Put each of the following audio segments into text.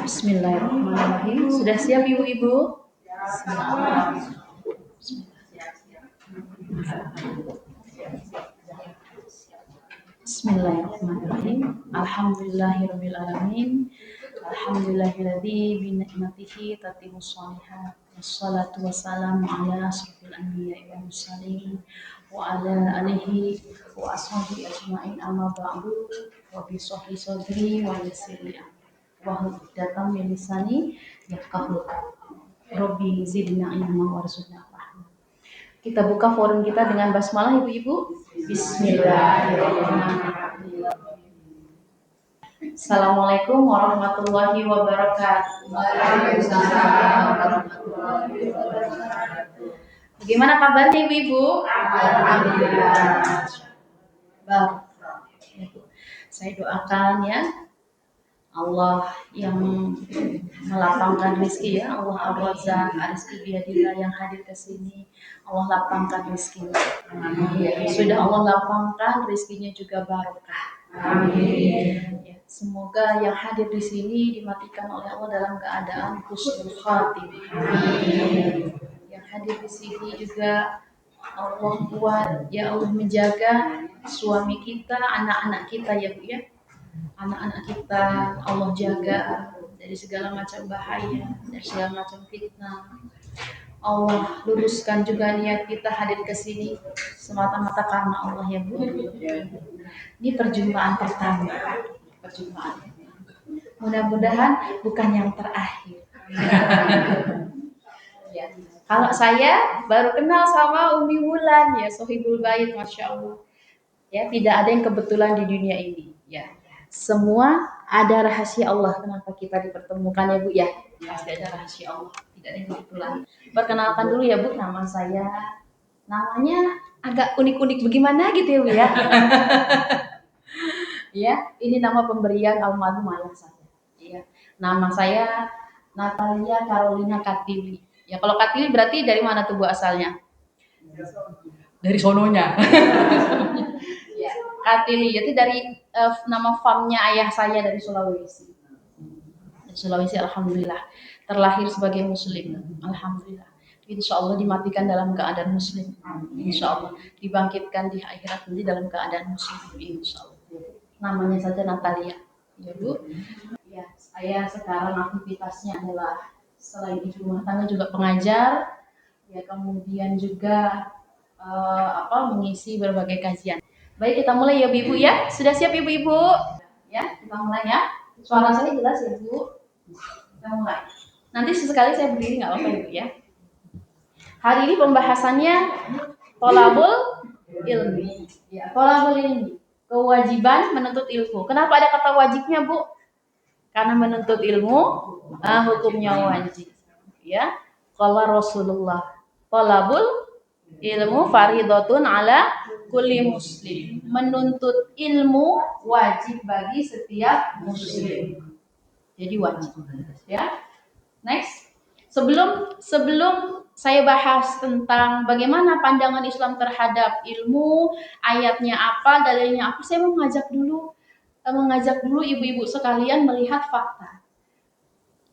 Bismillahirrahmanirrahim. Sudah siap ibu-ibu? Bismillahirrahmanirrahim. Alhamdulillahirabbil alamin. Alhamdulillahilladzi bi ni'matihi tatimmus shalihat. Wassalatu wassalamu ala asyrofil anbiya'i wal mursalin wa ala alihi wa ashabihi ajma'in, amma ba'du. Wa bi sahri sadri wa yassirli wa huddatam min lisani yafqahu qawli. Rabbi zidna ilma warzuqna fahma. Kita buka forum kita dengan basmalah ibu-ibu. Bismillahirrahmanirrahim. Assalamualaikum warahmatullahi wabarakatuh. Waalaikumsalam warahmatullahi wabarakatuh. Bagaimana kabarnya ibu-ibu? Alhamdulillah. Baik. Saya doakan ya, Allah yang melapangkan rezeki ya, Allah Ar-Razzaq, rezeki biadillah yang hadir ke sini, Allah lapangkan rezekinya. Sudah Allah lapangkan, rezekinya juga barokah. Amin. Ya, semoga yang hadir di sini dimatikan oleh Allah dalam keadaan husnul khatimah. Amin. Yang hadir di sini juga Allah buat ya, Allah menjaga suami kita, anak-anak kita ya Bu ya. Anak-anak kita Allah jaga dari segala macam bahaya, dari segala macam fitnah. Allah luruskan juga niat kita hadir ke sini semata-mata karena Allah ya Bu. Ini perjumpaan pertama. Mudah-mudahan bukan yang terakhir. Ya. Kalau saya baru kenal sama Umi Wulan ya, Sohibul Bait, Masya Allah. Ya, tidak ada yang kebetulan di dunia ini. Ya, semua ada rahasia Allah. Kenapa kita dipertemukan ya Bu ya? Pasti ada rahasia Allah. Tidak ada yang kebetulan. Perkenalkan dulu ya Bu, nama saya. Namanya agak unik-unik bagaimana gitu ya Bu ya. Ya, ini nama pemberian almarhum ayah saya. Ya, nama saya Natalia Carolina Katili. Ya, kalau Katili berarti dari mana tuh Bu asalnya? Dari sononya. Ya, Katili itu dari nama farmnya ayah saya dari Sulawesi. Dari Sulawesi, alhamdulillah terlahir sebagai muslim, alhamdulillah. Insya Allah dimatikan dalam keadaan muslim, insya Allah dibangkitkan di akhirat nanti dalam keadaan muslim, insya Allah. Namanya saja Natalia, ya Bu. Ya, saya sekarang aktivitasnya adalah selain ibu rumah tangga juga pengajar, ya kemudian juga mengisi berbagai kajian. Baik, kita mulai ya ibu ya. Sudah siap ibu-ibu? Ya, kita mulai ya. Suara saya jelas ya Bu? Kita mulai. Nanti sesekali saya berdiri nggak apa-apa ibu ya. Hari ini pembahasannya tolabul ilmi. Ya, tolabul ilmi. Kewajiban menuntut ilmu. Kenapa ada kata wajibnya Bu? Karena menuntut ilmu hukumnya wajib. Ya, qala Rasulullah, tolabul ilmu faridotun ala kulli muslim. Menuntut ilmu wajib bagi setiap muslim. Jadi wajib. Ya. Next. Sebelum saya bahas tentang bagaimana pandangan Islam terhadap ilmu, ayatnya apa, dalilnya apa, saya mau mengajak dulu ibu-ibu sekalian melihat fakta.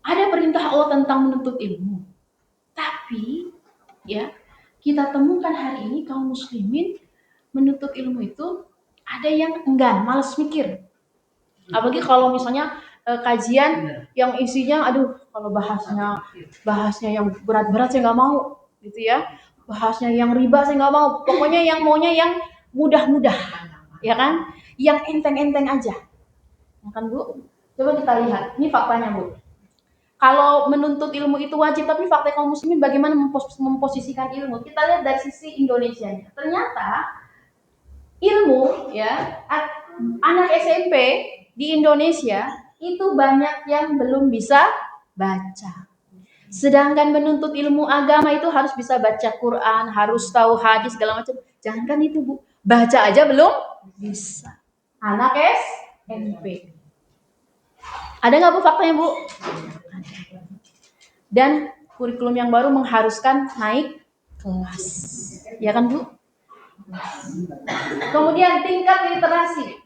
Ada perintah Allah tentang menuntut ilmu. Tapi ya, kita temukan hari ini kaum muslimin menuntut ilmu itu ada yang enggan, malas mikir. Apalagi kalau misalnya kajian yang isinya kalau bahasnya yang berat-berat saya nggak mau gitu ya, bahasnya yang riba saya nggak mau, pokoknya yang maunya yang mudah-mudah ya kan, yang enteng-enteng aja ya kan Bu. Coba kita lihat ini faktanya Bu, kalau menuntut ilmu itu wajib, tapi fakta kaum muslimin bagaimana memposisikan ilmu. Kita lihat dari sisi Indonesia. Ternyata ilmu ya, anak SMP di Indonesia itu banyak yang belum bisa baca. Sedangkan menuntut ilmu agama itu harus bisa baca Quran, harus tahu hadis segala macam. Jangankan itu Bu, baca aja belum bisa. Anak SMP. Ada nggak Bu faktanya Bu? Dan kurikulum yang baru mengharuskan naik kelas. Ya kan Bu? Kemudian tingkat literasi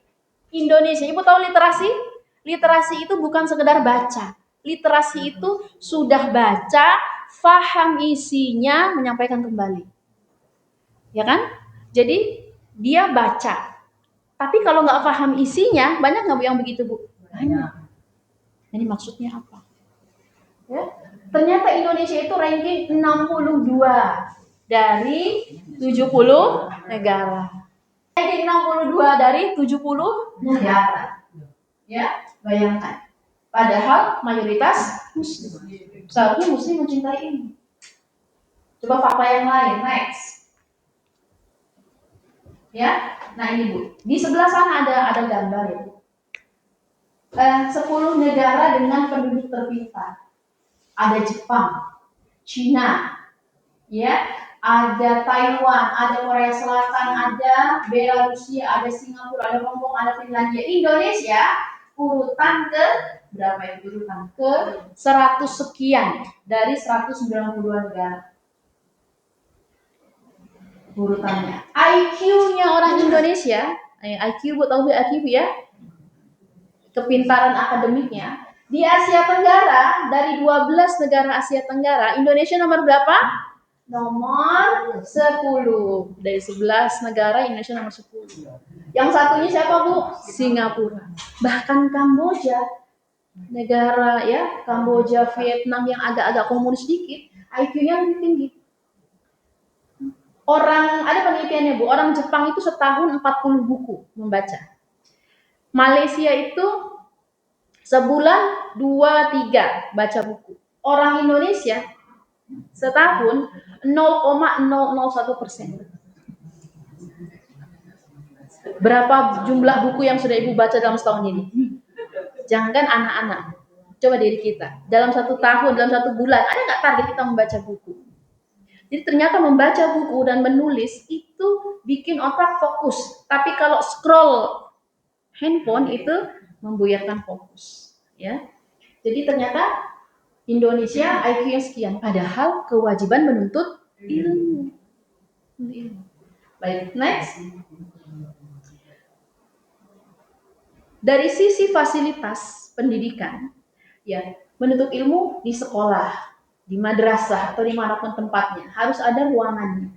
Indonesia. Ibu tahu literasi? Literasi itu bukan sekedar baca, Literasi itu sudah baca, faham isinya, menyampaikan kembali. Ya kan? Jadi dia baca. Tapi kalau nggak paham isinya, banyak nggak Bu yang begitu Bu? Banyak. Ini maksudnya apa? Ya. Ternyata Indonesia itu ranking 62 dari 70 negara. Ranking 62 dari 70 negara. Ya, bayangkan. Padahal mayoritas muslim. Seharusnya muslim mencintai ini. Coba fakta yang lain, next. Ya, nah ini Bu. Di sebelah sana ada gambar ya. 10 negara dengan penduduk terpintar. Ada Jepang, Cina, ya, ada Taiwan, ada Korea Selatan, ada Belarusia, ada Singapura, ada Hongkong, ada Finlandia. Indonesia urutan ke berapa itu urutan? Ke 100 sekian dari 192 negara. Urutannya. IQ-nya orang Indonesia, IQ buat tahu IQ ya? Kepintaran akademiknya di Asia Tenggara, dari 12 negara Asia Tenggara, Indonesia nomor berapa? Nomor 10. Dari 11 negara, Indonesia nomor 10. Yang satunya siapa Bu? Singapura. Bahkan Kamboja, negara ya, Kamboja, Vietnam yang agak-agak komunis sedikit, IQ-nya lebih tinggi. Orang, ada penelitiannya Bu, orang Jepang itu setahun 40 buku membaca. Malaysia itu sebulan 2-3 baca buku. Orang Indonesia setahun 0,001%. Berapa jumlah buku yang sudah Ibu baca dalam setahun ini? Jangankan anak-anak, coba diri kita. Dalam 1 tahun, dalam 1 bulan, ada nggak target kita membaca buku? Jadi ternyata membaca buku dan menulis itu bikin otak fokus. Tapi kalau scroll handphone itu membuyarkan fokus. Ya. Jadi ternyata Indonesia IQ-nya sekian, padahal kewajiban menuntut ilmu. Baik, next. Dari sisi fasilitas pendidikan, ya, menuntut ilmu di sekolah, di madrasah atau dimanapun tempatnya harus ada ruangannya.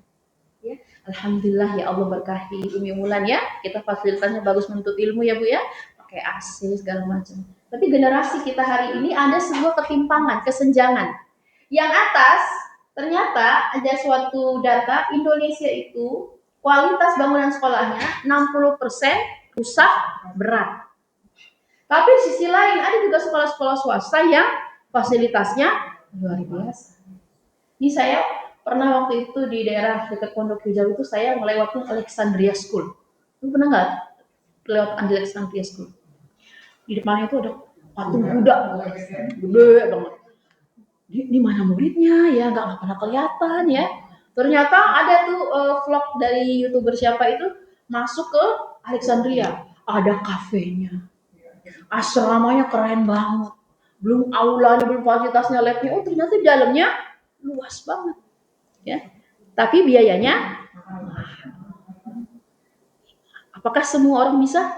Ya. Alhamdulillah ya Allah berkahi Umi Mulan ya, kita fasilitasnya bagus menuntut ilmu ya Bu ya, pakai AC segala macam. Tapi generasi kita hari ini ada sebuah ketimpangan, kesenjangan. Yang atas ternyata ada suatu data Indonesia itu kualitas bangunan sekolahnya 60% rusak berat. Tapi di sisi lain ada juga sekolah-sekolah swasta yang fasilitasnya luar biasa. Ini saya pernah waktu itu di daerah dekat Pondok Hijau itu saya melewati Alexandria School. Lu pernah nggak lewat Alexandria School? Di depannya itu ada patung Buddha, gede banget. Di mana muridnya ya, nggak pernah kelihatan ya. Ternyata ada tuh vlog dari YouTuber siapa itu masuk ke Alexandria, ada kafenya, asramanya keren banget, belum aulanya, belum fasilitasnya, labnya, oh ternyata di dalamnya luas banget, ya. Tapi biayanya, apakah semua orang bisa?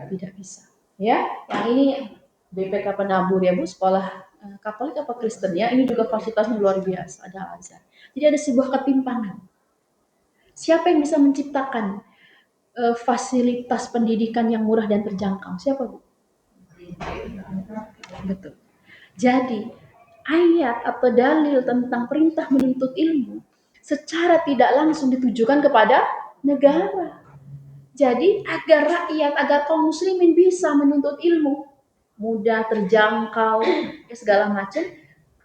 Tidak bisa, ya. Yang ini BPK Penabur ya Bu, sekolah Katolik apa Kristen ya, ini juga fasilitasnya luar biasa, ada azan. Jadi ada sebuah ketimpangan. Siapa yang bisa menciptakan fasilitas pendidikan yang murah dan terjangkau? Siapa Bu? Betul. Jadi ayat atau dalil tentang perintah menuntut ilmu secara tidak langsung ditujukan kepada negara. Jadi agar rakyat, agar kaum muslimin bisa menuntut ilmu mudah, terjangkau, segala macam,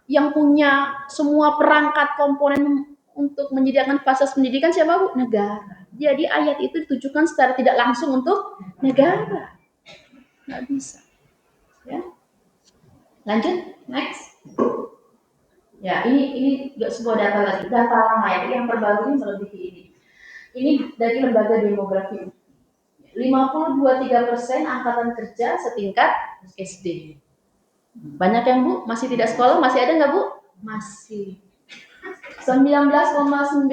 yang punya semua perangkat komponen untuk menyediakan fasilitas pendidikan siapa Bu? Negara. Jadi ayat itu ditujukan secara tidak langsung untuk negara. Nggak bisa. Ya. Lanjut, next. Ya, ini juga sebuah data lagi, data lama ya, yang terbaru ini melebihi ini. Ini dari lembaga demografi. 52,3% angkatan kerja setingkat SD. Banyak yang Bu masih tidak sekolah, masih ada nggak Bu? Masih. 19,91%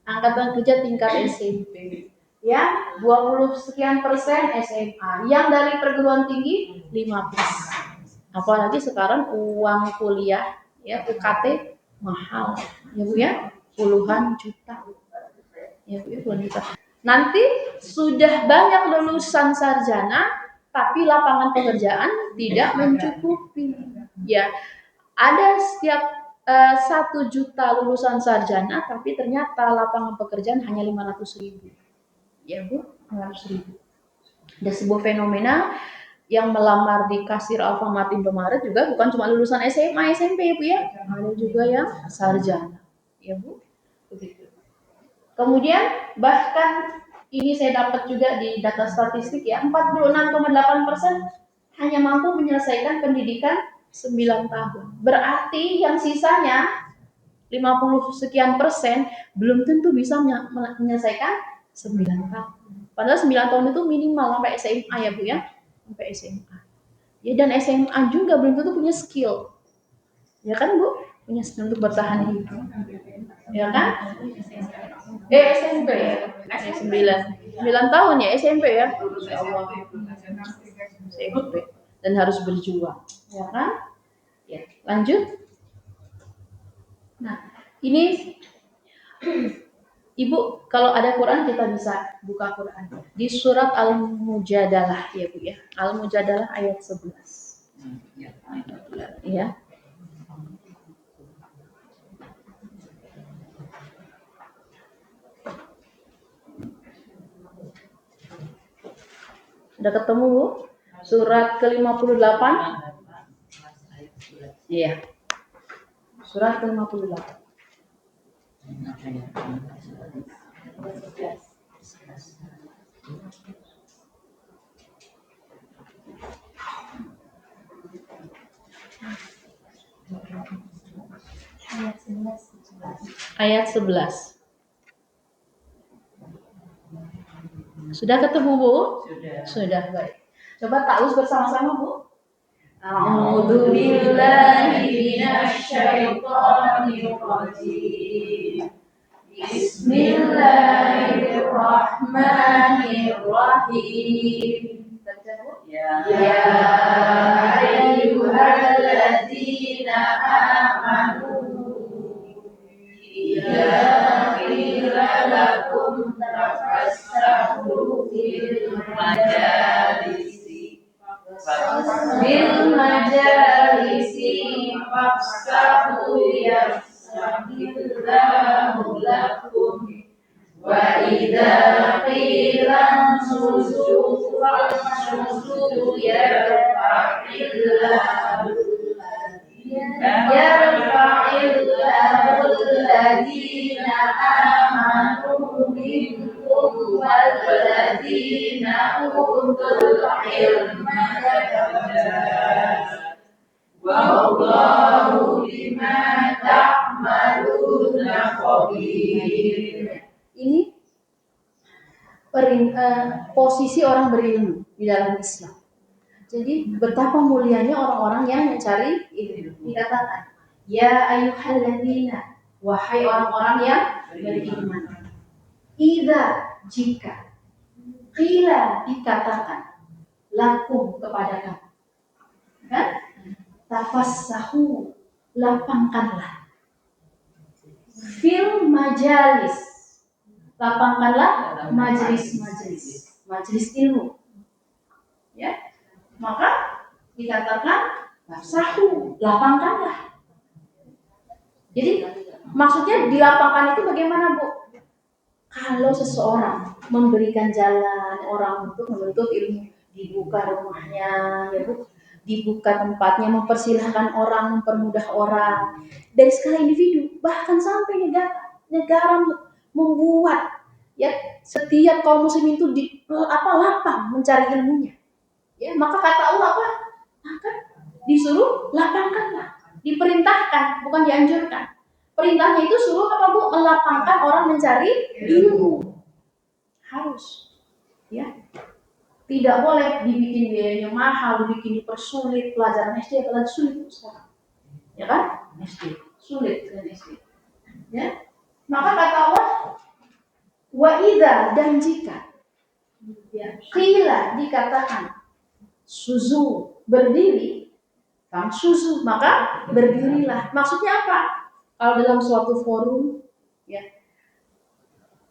angkatan kerja tingkat SMP. Ya, 20 sekian persen SMA. Yang dari perguruan tinggi 15. Apalagi sekarang uang kuliah ya UKT mahal ya Bu ya, puluhan juta. Ya Bu ya, puluhan juta. Nanti sudah banyak lulusan sarjana tapi lapangan pekerjaan tidak mencukupi. Ya, ada setiap 1 juta lulusan sarjana tapi ternyata lapangan pekerjaan hanya 500.000. Ya Bu, 500.000. Ada sebuah fenomena yang melamar di kasir Alfamart Indomaret juga bukan cuma lulusan SMA, SMP Bu ya, ada juga yang sarjana. Ya Bu, begitu. Kemudian bahkan ini saya dapat juga di data statistik ya, 46,8% hanya mampu menyelesaikan pendidikan 9 tahun. Berarti yang sisanya 50 sekian persen belum tentu bisa menyelesaikan 9 tahun. Padahal 9 tahun itu minimal sampai SMA ya Bu ya, sampai SMA. Ya dan SMA juga belum tentu punya skill. Ya kan Bu? Punya skill untuk bertahan hidup. Ya kan? SMP ya. 9 tahun ya SMP ya. Ya Allah. SMP. Dan harus berjuang. Ya kan? Ya, lanjut. Nah, ini Ibu, kalau ada Quran kita bisa buka Quran. Di surat Al-Mujadalah ya Bu ya. Al-Mujadalah ayat 11. Ya. Udah ketemu Bu? Surat ke-58. Iya. Surat ke-58. Ayat 11. Sudah ketemu Bu? Sudah, baik. Coba ta'awuz bersama-sama Bu. A'udzu billahi minasyaitonir rajim. Bismillahirrahmanirrahim. Ya ayyuhalladzina amanu idza qila lakum tafassahu fil majalisi fafsahu yafsahillahu lakum wa idza qila ansuzu fansuzu yarfa'illahu alladhina amanu minkum walladhina utul ilma darajat wallahu bima ta'maluna khabir. Ini posisi orang berilmu di dalam Islam. Jadi betapa mulianya orang-orang yang mencari ilmu. Dikatakan, ya ayyuhalladzina, wahai orang-orang yang beriman. Idza, jika, qila, dikatakan, lakum, kepada kamu. Kan? Tafassahu, lapangkanlah. Fil majalis, lapangkanlah majelis ilmu. Ya, maka dikatakan sahu, lapangkanlah. Jadi maksudnya dilapangkan itu bagaimana Bu? Kalau seseorang memberikan jalan orang untuk menuntut ilmu, dibuka rumahnya, ya Bu, dibuka tempatnya, mempersilahkan orang, mempermudah orang. Dari skala individu, bahkan sampai negara membuat ya setiap kaum muslim itu lapang mencari ilmunya. Ya, maka kata Allah apa? Maka disuruh lapangkanlah, diperintahkan, bukan dianjurkan. Perintahnya itu suruh apa Bu? Melapangkan orang mencari ilmu. Harus, ya. Tidak boleh dibikin biayanya mahal, dibikin dipersulit. Pelajaran SD apalagi sulit sekarang, ya kan? SD sulit dan SD. Ya, maka kata Allah, wa idza, dan jika, ya, qila, dikatakan, suzu, berdiri, famsusu, maka berdirilah. Maksudnya apa? Kalau dalam suatu forum, ya,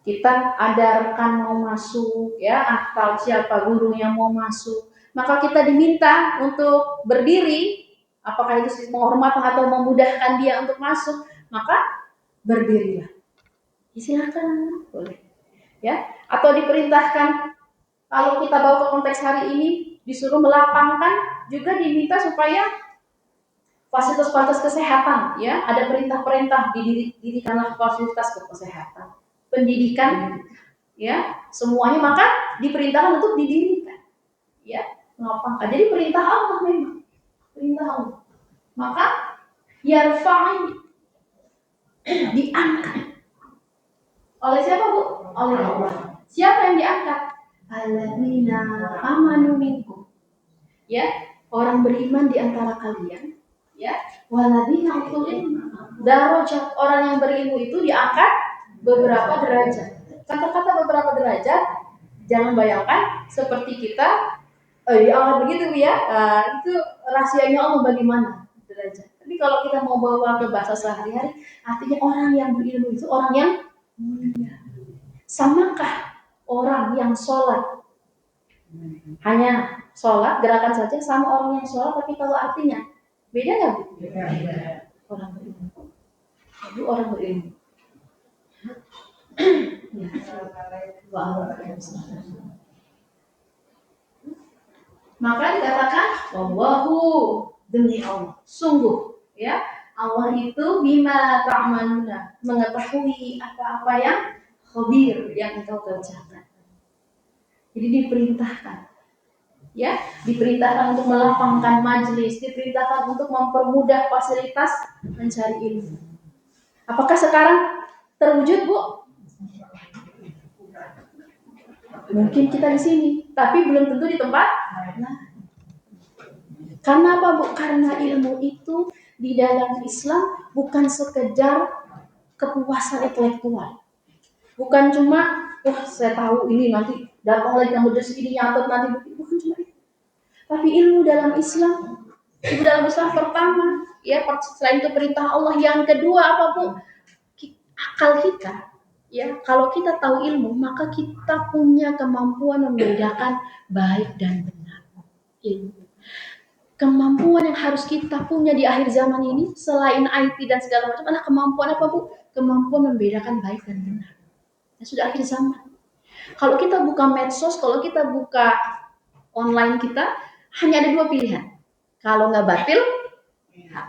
kita ada rekan mau masuk, ya, atau siapa guru yang mau masuk, maka kita diminta untuk berdiri, apakah itu penghormatan atau memudahkan dia untuk masuk, maka berdirilah. Silakan, boleh, ya. Atau diperintahkan, kalau kita bawa ke konteks hari ini, disuruh melapangkan, juga diminta supaya fasilitas-fasilitas kesehatan, ya, ada perintah-perintah didirikanlah fasilitas kesehatan, pendidikan, ya, semuanya maka diperintahkan untuk didirikan, ya, melapangkan. Jadi perintah Allah memang, perintah Allah. Maka yarfa'in, diangkat. Oleh siapa, Bu? Oleh Allah. Siapa yang diangkat? Alladzina amanu minkum. Ya, orang beriman di antara kalian, ya. Walladzina utul ilma darajat, orang yang berilmu itu diangkat beberapa derajat. Kata-kata beberapa derajat, jangan bayangkan seperti kita diangkat begitu, ya. Itu rahasianya Allah bagaimana derajat. Tapi kalau kita mau bawa ke bahasa sehari-hari, artinya orang yang berilmu itu orang yang mulia. Samakah orang yang sholat hanya sholat gerakan saja sama orang yang sholat tapi tahu artinya? Beda nggak, Bu? Orang berilmu. Jadi orang berilmu. Maka dikatakan wallahu, demi Allah, sungguh, ya, Allah itu bima ta'maluna, mengetahui apa-apa yang khabir, yang engkau kerjakan. Jadi diperintahkan, ya, diperintahkan untuk melapangkan majelis, diperintahkan untuk mempermudah fasilitas mencari ilmu. Apakah sekarang terwujud, Bu? Mungkin kita di sini, tapi belum tentu di tempat. Karena apa, Bu? Karena ilmu itu di dalam Islam bukan sekedar kepuasan intelektual. Bukan cuma, wah, saya tahu ini, nanti datang lagi kamu jadi segini nyatet nanti, bukan cuma itu. Tapi ilmu dalam Islam, ilmu dalam Islam pertama, ya, selain itu perintah Allah, yang kedua apa, Bu? Akal kita. Ya, kalau kita tahu ilmu, maka kita punya kemampuan membedakan baik dan benar. Ilmu. Kemampuan yang harus kita punya di akhir zaman ini, selain IT dan segala macam, adalah kemampuan apa, Bu? Kemampuan membedakan baik dan benar. Ya, sudah akhir zaman. Kalau kita buka medsos, kalau kita buka online kita, hanya ada dua pilihan. Kalau nggak batil, hak.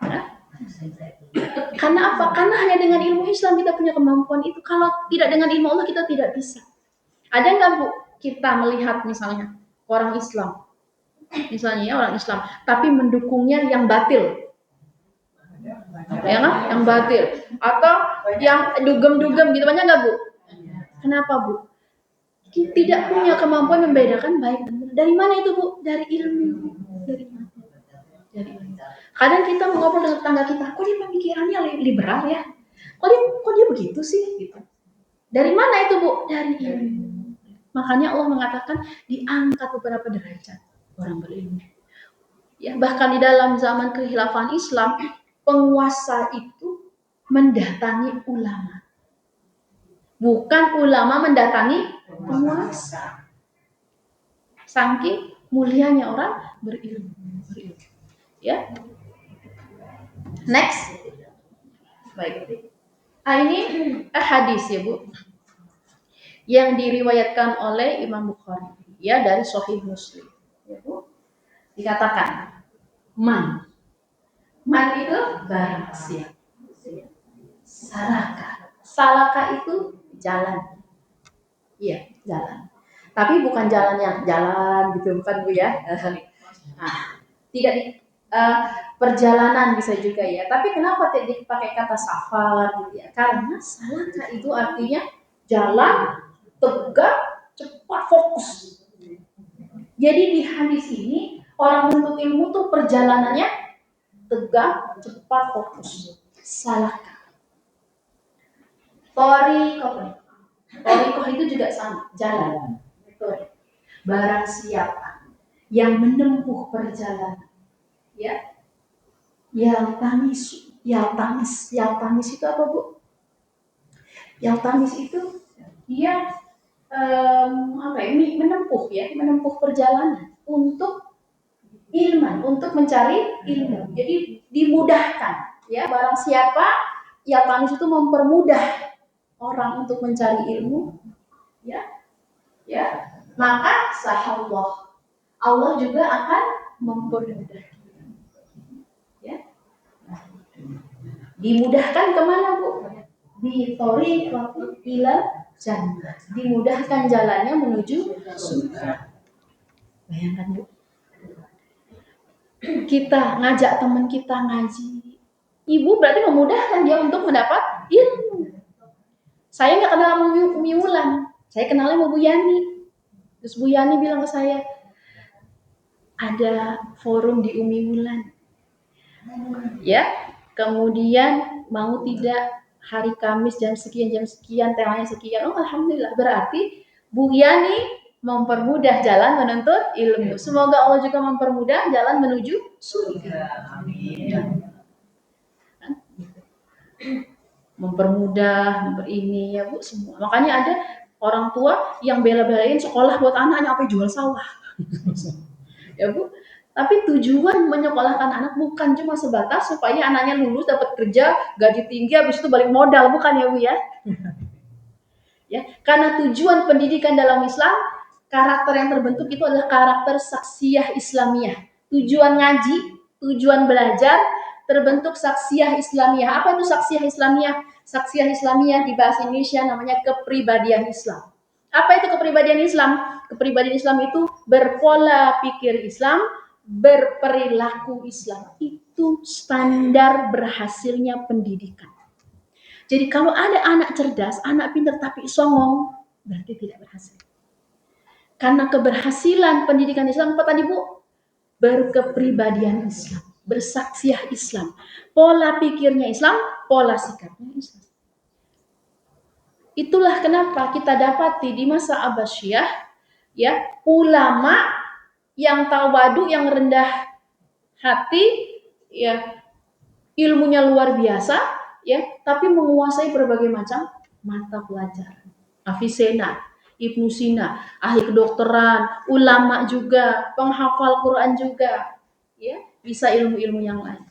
Ya. Karena apa? Karena hanya dengan ilmu Islam kita punya kemampuan itu. Kalau tidak dengan ilmu Allah kita tidak bisa. Ada nggak, Bu, kita melihat misalnya orang Islam, misalnya, ya, orang Islam, tapi mendukungnya yang batil, ya nggak? Yang batil atau yang dugem-dugem gitu, banyak nggak, Bu? Kenapa, Bu? Tidak punya kemampuan membedakan baik dan benar. Dari mana itu, Bu? Dari ilmu. Dari mana? Dari ilmu. Kadang kita ngobrol dengan tetangga kita, kok dia pemikirannya liberal, ya? Kok dia begitu sih? Gitu. Dari mana itu, Bu? Dari ilmu. Makanya Allah mengatakan diangkat beberapa derajat orang berilmu. Ya, bahkan di dalam zaman kekhilafan Islam, penguasa itu mendatangi ulama. Bukan ulama mendatangi penguasa. Saking mulianya orang berilmu. Ya. Next. Baik. Ini hadis, ya, Bu, yang diriwayatkan oleh Imam Bukhari, ya, dari Sahih Muslim, ya, Bu. Dikatakan man itu barang siapa. Salaka itu jalan, iya, jalan. Tapi bukan jalan yang jalan gitu, bukan, Bu, ya. Tidak di perjalanan bisa juga, ya. Tapi kenapa tidak dipakai kata safar gitu, ya? Karena salaka itu artinya jalan tegak, cepat, fokus. Jadi di hadis ini orang menuntut ilmu tuh perjalanannya tegak, cepat, fokus. Salaka. Torikoh itu juga sama, jalan. Barang siapa yang menempuh perjalanan. Ya, yaltamis itu apa Bu? Yaltamis itu dia menempuh perjalanan untuk untuk mencari ilmu. Jadi dimudahkan, ya, barang siapa yaltamis itu mempermudah orang untuk mencari ilmu, ya, maka sahallah, Allah juga akan mempermudah, ya. Dimudahkan kemana Bu? Bitoriqatil ila jannah. Dimudahkan jalannya menuju surga. Bayangkan Bu, kita ngajak teman kita ngaji, ibu berarti memudahkan dia untuk mendapat ilmu. Saya nggak kenal Umi Wulan, saya kenalnya sama Bu Yani. Terus Bu Yani bilang ke saya, ada forum di Umi Wulan, ya, kemudian mau tidak hari Kamis jam sekian, temanya sekian. Oh alhamdulillah, berarti Bu Yani mempermudah jalan menuntut ilmu. Semoga Allah juga mempermudah jalan menuju surga. Amin. Mempermudah, ini ya Bu, semua. Makanya ada orang tua yang bela-belain sekolah buat anaknya apa jual sawah. Ya Bu, tapi tujuan menyekolahkan anak bukan cuma sebatas supaya anaknya lulus dapat kerja, gaji tinggi, habis itu balik modal, bukan ya Bu ya? Ya, karena tujuan pendidikan dalam Islam, karakter yang terbentuk itu adalah karakter saksiyah Islamiyah. Tujuan ngaji, tujuan belajar terbentuk saksiyah Islamiyah. Apa itu saksiyah Islamiyah? Saksiyah Islamiyah di bahasa Indonesia namanya kepribadian Islam. Apa itu kepribadian Islam? Kepribadian Islam itu berpola pikir Islam, berperilaku Islam. Itu standar berhasilnya pendidikan. Jadi kalau ada anak cerdas, anak pintar tapi songong, berarti tidak berhasil. Karena keberhasilan pendidikan Islam apa tadi Bu? Berkepribadian Islam, bersaksiah Islam, pola pikirnya Islam, pola sikapnya Islam. Itulah kenapa kita dapati di masa Abbasiyah, ya, ulama yang tawadu, yang rendah hati, ya, ilmunya luar biasa, ya, tapi menguasai berbagai macam mata pelajaran. Avicenna, Ibnu Sina, ahli kedokteran, ulama juga, penghafal Quran juga, ya, bisa ilmu-ilmu yang lain.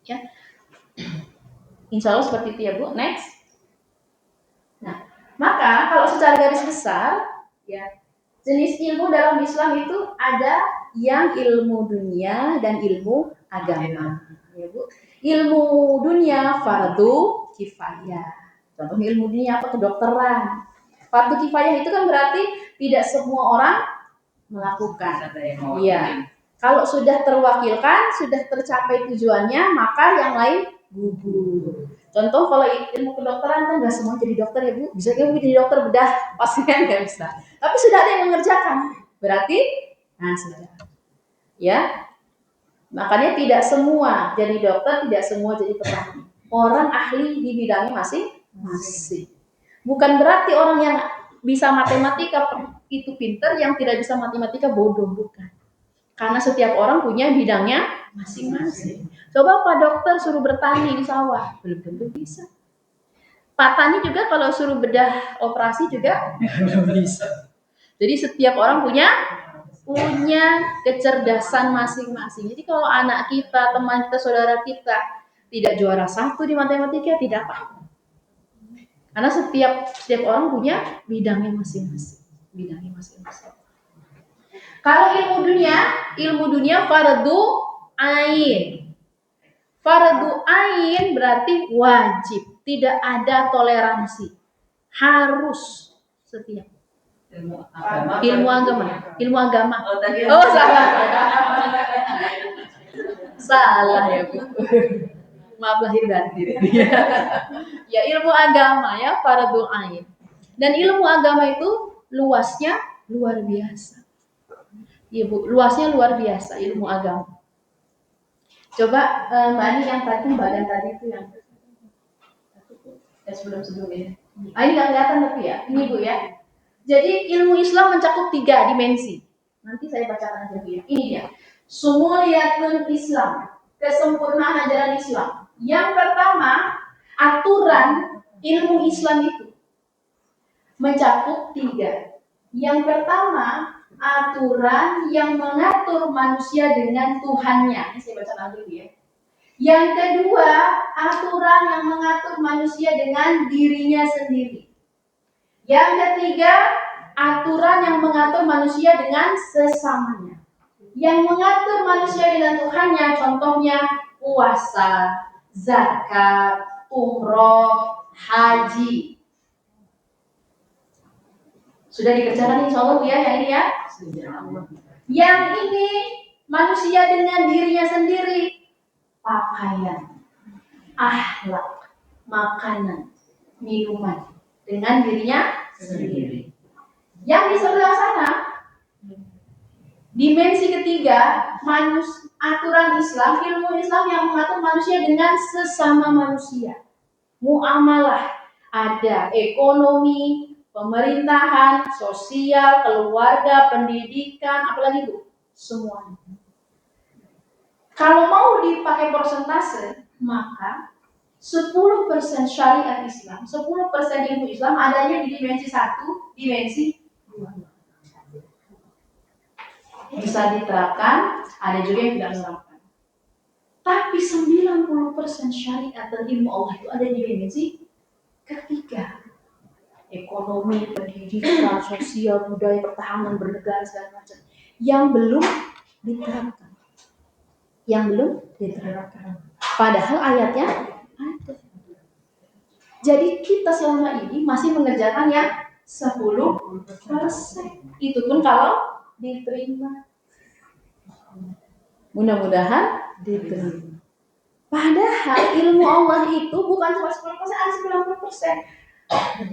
Ya. Insya Allah seperti itu ya Bu. Next. Nah, maka kalau secara garis besar, ya, jenis ilmu dalam Islam itu ada yang ilmu dunia dan ilmu agama. Ya Bu. Ilmu dunia fardu kifayah. Contoh ilmu dunia apa? Kedokteran. Fardu kifayah itu kan berarti tidak semua orang melakukan. Iya. Kalau sudah terwakilkan, sudah tercapai tujuannya, maka yang lain gugur. Contoh kalau ilmu kedokteran kan nggak semua jadi dokter ya Bu. Bisa kan jadi dokter bedah, pasien nggak bisa. Tapi sudah ada yang mengerjakan. Berarti, nah sudah. Ya, makanya tidak semua jadi dokter, tidak semua jadi petani. Orang ahli di bidangnya masing-masing. Bukan berarti orang yang bisa matematika itu pinter, yang tidak bisa matematika bodoh, bukan. Karena setiap orang punya bidangnya masing-masing. Coba Pak Dokter suruh bertani di sawah, belum tentu bisa. Pak Tani juga kalau suruh bedah operasi juga belum bisa. Jadi setiap orang punya kecerdasan masing-masing. Jadi kalau anak kita, teman kita, saudara kita tidak juara 1 di matematika, tidak apa-apa. Karena setiap orang punya bidangnya masing-masing. Kalau ilmu dunia fardu ain. Fardu ain berarti wajib, tidak ada toleransi. Harus setiap. Ilmu agama. Oh, salah. Salah ya Bu. Maaf lahir batin. Ya, ilmu agama ya, fardu ain. Dan ilmu agama itu luasnya luar biasa. Iya Bu, luasnya luar biasa ilmu agama. Coba Mbak Ani yang tadi, bagian tadi itu yang sebelum ini. Ini nggak kelihatan tapi ya, ini Bu ya. Jadi ilmu Islam mencakup 3 dimensi. Nanti saya bacakan aja Bu ya. Ini dia. Sumuliyatun Islam, kesempurnaan ajaran Islam. Yang pertama, aturan ilmu Islam itu mencakup 3. Yang pertama, aturan yang mengatur manusia dengan Tuhannya. Ini saya bacakan dulu ya. Yang kedua, aturan yang mengatur manusia dengan dirinya sendiri. Yang ketiga, aturan yang mengatur manusia dengan sesamanya. Yang mengatur manusia dengan Tuhannya, contohnya puasa, zakat, umroh, haji. Sudah dikerjakan insya Allah ya, yang ini ya. Yang ini manusia dengan dirinya sendiri, pakaian, akhlak, makanan, minuman dengan dirinya sendiri. Yang di sebelah sana, dimensi ketiga, aturan Islam, ilmu Islam yang mengatur manusia dengan sesama manusia. Muamalah, ada ekonomi, pemerintahan, sosial, keluarga, pendidikan, apalagi Bu, semuanya. Kalau mau dipakai persentase, maka 10% syariat Islam, 10% ilmu Islam adanya di dimensi 1, dimensi 2. Bisa diterapkan, ada juga yang tidak diterapkan. Tapi 90% syariat dan ilmu Allah itu ada di dimensi ketiga. Ekonomi, pendidikan, sosial, budaya, pertahanan, bernegara, segala macam. Yang belum diterapkan. Yang belum diterapkan. Padahal ayatnya ada. Jadi kita selama ini masih mengerjakan yang 10%. Itu pun kalau diterima. Mudah-mudahan diterima. Padahal ilmu Allah itu bukan cuma 10%, ada 90%.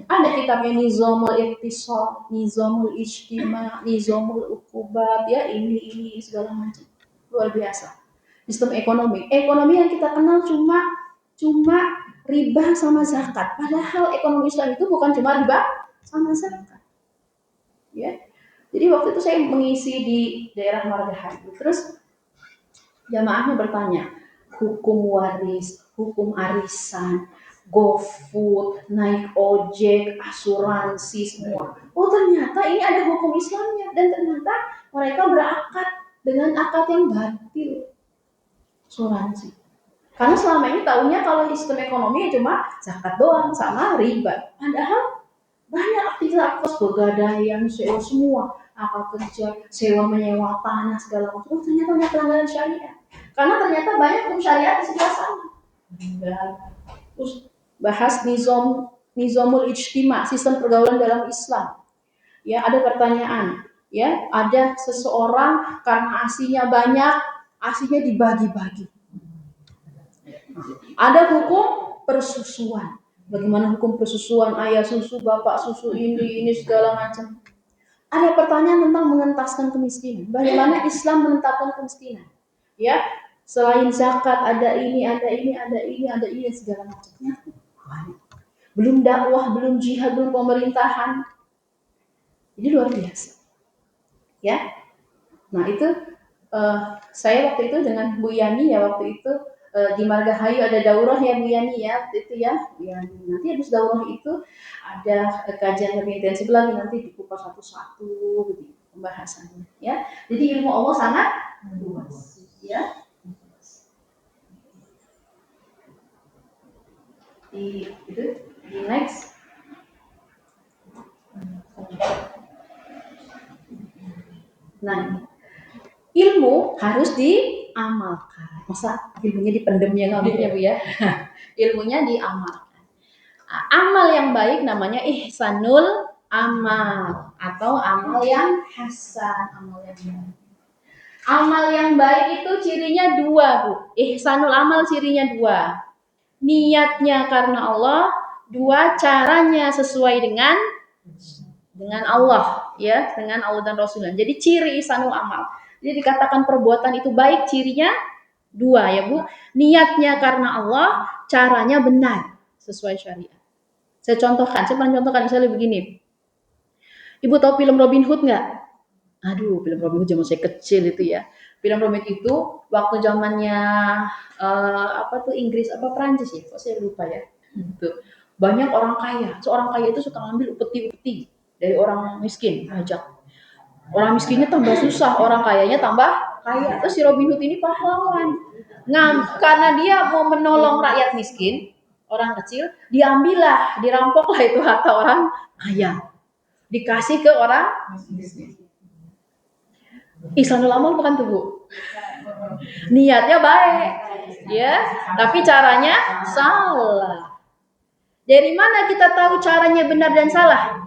Ada kitabnya Nizamul Iqtisad, Nizamul Ijtima, Nizamul Uqubat, ya ini segala macam. Luar biasa. Sistem ekonomi. Ekonomi yang kita kenal cuma riba sama zakat. Padahal ekonomi Islam itu bukan cuma riba sama zakat. Ya. Jadi waktu itu saya mengisi di daerah Margahayu. Terus jamaahnya bertanya, hukum waris, hukum arisan, GoFood, naik ojek, asuransi semua. Oh ternyata ini ada hukum Islamnya dan ternyata mereka berakad dengan akad yang batil. Asuransi. Karena selama ini tahunya kalau sistem ekonomi cuma zakat doang sama riba. Padahal banyak aktivitas pegadaian, sewa semua, akad kerja, sewa menyewa tanah segala macam. Oh ternyata banyak pelanggaran syariat. Karena ternyata banyak hukum syariat di sebelah sana. Terus bahas nizamul ijtima, sistem pergaulan dalam Islam. Ya, ada pertanyaan, ya, ada seseorang karena asinya banyak, asinya dibagi-bagi. Ada hukum persusuan. Bagaimana hukum persusuan, ayah susu, bapak susu, ini segala macam. Ada pertanyaan tentang mengentaskan kemiskinan. Bagaimana Islam menetapkan kemiskinan? Ya, selain zakat ada ini segala macamnya. Belum dakwah, belum jihad, belum pemerintahan. Jadi luar biasa. Ya. Nah, itu saya waktu itu dengan Bu Yani ya waktu itu di Margahayu ada daurah ya Bu Yani ya waktu itu ya. Nanti habis daurah itu ada kajian lebih intensif lagi nanti dikupas satu-satu gitu pembahasannya ya. Jadi ilmu Allah sangat luas ya. Di next. Nah, ilmu harus diamalkan. Masa ilmunya dipendem ya nggak ya Bu ya? Ilmunya diamalkan. Amal yang baik namanya ihsanul amal atau amal yang hasan, amal yang baik. Amal yang baik itu cirinya 2 Bu. Ihsanul amal cirinya 2. Niatnya karena Allah, 2 caranya sesuai dengan Allah ya, dengan Allah dan Rasulullah. Jadi ciri ihsanul amal. Jadi dikatakan perbuatan itu baik cirinya 2 ya Bu. Niatnya karena Allah, caranya benar sesuai syariat. Saya pernah contohkan misalnya begini. Ibu tahu film Robin Hood nggak? Aduh, film Robin Hood zaman saya kecil itu ya. Film Robin Hood itu waktu zamannya apa tuh Inggris apa Prancis ya? Kok saya lupa ya. Gitu. Banyak orang kaya. Seorang kaya itu suka ngambil upeti-upeti dari orang miskin, pajak. Orang miskinnya tambah susah, orang kayanya tambah kaya. Terus si Robin Hood ini pahlawan. Karena dia mau menolong rakyat miskin, orang kecil, diambillah, dirampoklah itu harta orang kaya. Dikasih ke orang miskin. Ihsanul amal bukan tuh Bu. Niatnya baik, ya, tapi caranya salah. Dari mana kita tahu caranya benar dan salah?